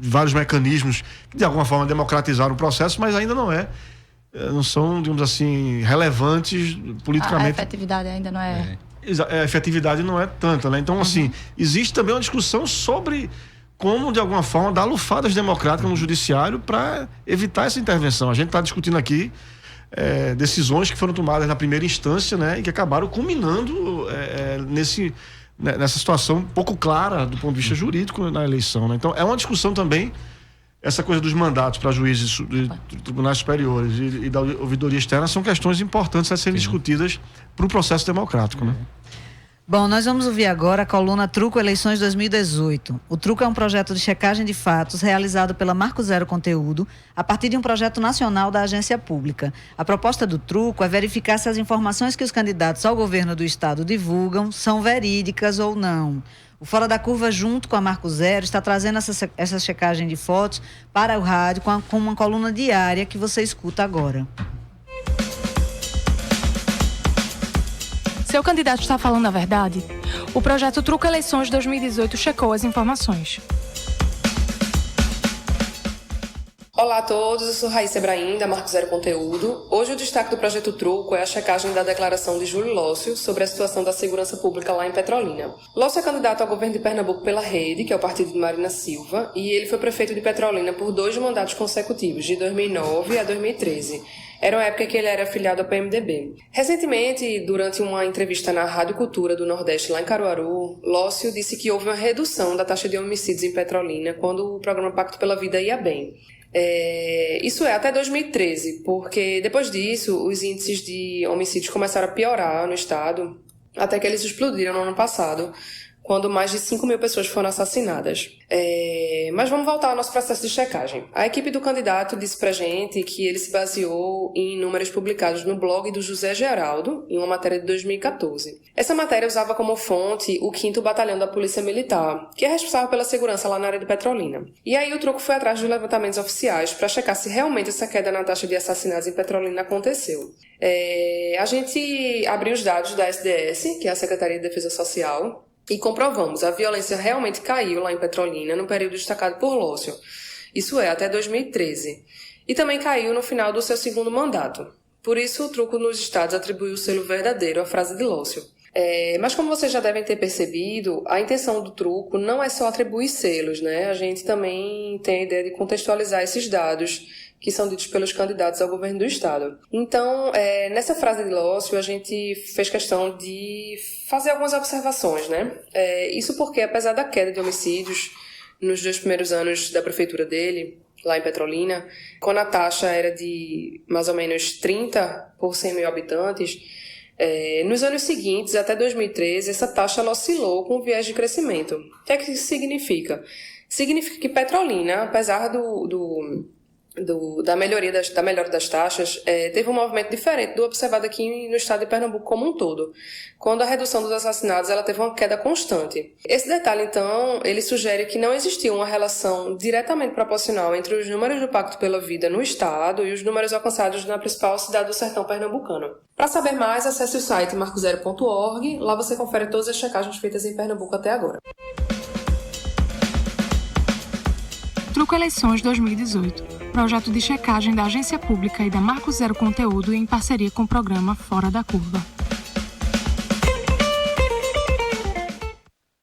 vários mecanismos que de alguma forma democratizaram o processo, mas ainda não são, digamos assim, relevantes politicamente. A efetividade ainda não é... A efetividade não é tanta, né? Então, assim, existe também uma discussão sobre como, de alguma forma, dar lufadas democráticas no judiciário para evitar essa intervenção. A gente está discutindo aqui decisões que foram tomadas na primeira instância, né, e que acabaram culminando nessa situação pouco clara do ponto de vista jurídico na eleição, né? Então é uma discussão também essa coisa dos mandatos para juízes de tribunais superiores e da ouvidoria externa, são questões importantes a serem discutidas para o processo democrático, né? Bom, nós vamos ouvir agora a coluna Truco Eleições 2018. O Truco é um projeto de checagem de fatos realizado pela Marco Zero Conteúdo a partir de um projeto nacional da agência pública. A proposta do Truco é verificar se as informações que os candidatos ao governo do estado divulgam são verídicas ou não. O Fora da Curva, junto com a Marco Zero, está trazendo essa checagem de fotos para o rádio com uma coluna diária que você escuta agora. Seu candidato está falando a verdade? O projeto Truco Eleições 2018 checou as informações. Olá a todos, eu sou Raíssa Ebrahim, da Marco Zero Conteúdo. Hoje o destaque do projeto Truco é a checagem da declaração de Júlio Lócio sobre a situação da segurança pública lá em Petrolina. Lócio é candidato ao governo de Pernambuco pela Rede, que é o partido de Marina Silva, e ele foi prefeito de Petrolina por 2 mandatos consecutivos, de 2009 a 2013. Era uma época que ele era afiliado ao PMDB. Recentemente, durante uma entrevista na Rádio Cultura do Nordeste, lá em Caruaru, Lócio disse que houve uma redução da taxa de homicídios em Petrolina quando o programa Pacto pela Vida ia bem. Isso é até 2013, porque depois disso os índices de homicídios começaram a piorar no estado, até que eles explodiram no ano passado, quando mais de 5 mil pessoas foram assassinadas. Mas vamos voltar ao nosso processo de checagem. A equipe do candidato disse pra gente que ele se baseou em números publicados no blog do José Geraldo, em uma matéria de 2014. Essa matéria usava como fonte o 5º Batalhão da Polícia Militar, que é responsável pela segurança lá na área de Petrolina. E aí o Truco foi atrás dos levantamentos oficiais para checar se realmente essa queda na taxa de assassinatos em Petrolina aconteceu. A gente abriu os dados da SDS, que é a Secretaria de Defesa Social, e comprovamos, a violência realmente caiu lá em Petrolina no período destacado por Lócio, isso é, até 2013. E também caiu no final do seu 2º mandato. Por isso, o Truco nos estados atribuiu o selo verdadeiro à frase de Lócio. Mas como vocês já devem ter percebido, a intenção do Truco não é só atribuir selos, né? A gente também tem a ideia de contextualizar esses dados que são ditos pelos candidatos ao governo do estado. Então, nessa frase de Lócio, a gente fez questão de fazer algumas observações, né? Isso porque, apesar da queda de homicídios nos 2 primeiros anos da prefeitura dele, lá em Petrolina, quando a taxa era de mais ou menos 30 por 100 mil habitantes, nos anos seguintes, até 2013, essa taxa ela oscilou com viés de crescimento. O que é que isso significa? Significa que Petrolina, apesar da melhora das taxas, teve um movimento diferente do observado aqui no estado de Pernambuco como um todo, quando a redução dos assassinatos ela teve uma queda constante. Esse detalhe, então, ele sugere que não existiu uma relação diretamente proporcional entre os números do Pacto pela Vida no estado e os números alcançados na principal cidade do sertão pernambucano. Para saber mais, acesse o site marcozero.org, lá você confere todas as checagens feitas em Pernambuco até agora. Truco Eleições 2018. Projeto de checagem da agência pública e da Marco Zero Conteúdo em parceria com o programa Fora da Curva.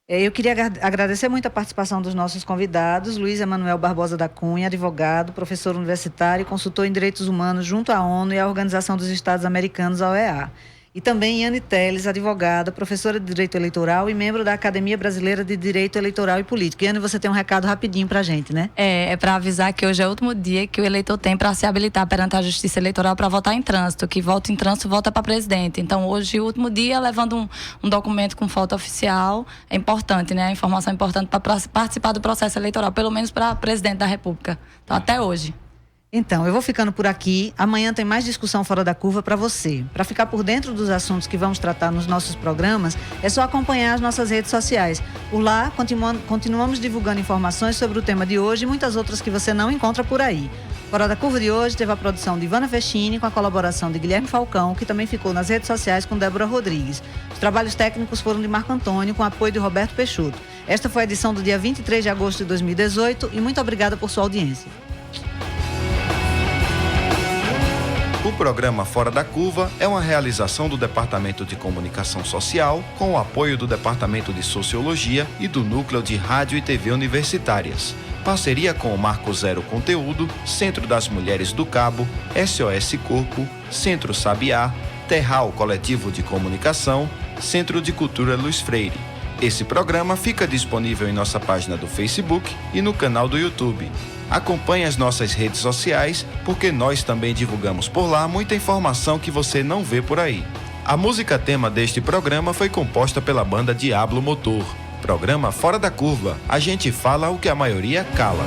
Eu queria agradecer muito a participação dos nossos convidados, Luiz Emanuel Barbosa da Cunha, advogado, professor universitário e consultor em direitos humanos junto à ONU e à Organização dos Estados Americanos, a OEA. E também Yane Teles, advogada, professora de Direito Eleitoral e membro da Academia Brasileira de Direito Eleitoral e Político. Yane, você tem um recado rapidinho pra gente, né? É para avisar que hoje é o último dia que o eleitor tem para se habilitar perante a Justiça Eleitoral para votar em trânsito. Que vota em trânsito, vota para presidente. Então, hoje, o último dia, levando um documento com foto oficial, é importante, né? A informação é importante para participar do processo eleitoral, pelo menos para presidente da República. Então, até hoje. Então, eu vou ficando por aqui. Amanhã tem mais discussão Fora da Curva para você. Para ficar por dentro dos assuntos que vamos tratar nos nossos programas, é só acompanhar as nossas redes sociais. Por lá, continuamos divulgando informações sobre o tema de hoje e muitas outras que você não encontra por aí. Fora da Curva de hoje teve a produção de Ivana Festini com a colaboração de Guilherme Falcão, que também ficou nas redes sociais com Débora Rodrigues. Os trabalhos técnicos foram de Marco Antônio, com apoio de Roberto Peixoto. Esta foi a edição do dia 23 de agosto de 2018 e muito obrigada por sua audiência. O programa Fora da Curva é uma realização do Departamento de Comunicação Social, com o apoio do Departamento de Sociologia e do Núcleo de Rádio e TV Universitárias. Parceria com o Marco Zero Conteúdo, Centro das Mulheres do Cabo, SOS Corpo, Centro Sabiá, Terral Coletivo de Comunicação, Centro de Cultura Luiz Freire. Esse programa fica disponível em nossa página do Facebook e no canal do YouTube. Acompanhe as nossas redes sociais, porque nós também divulgamos por lá muita informação que você não vê por aí. A música tema deste programa foi composta pela banda Diablo Motor. Programa Fora da Curva. A gente fala o que a maioria cala.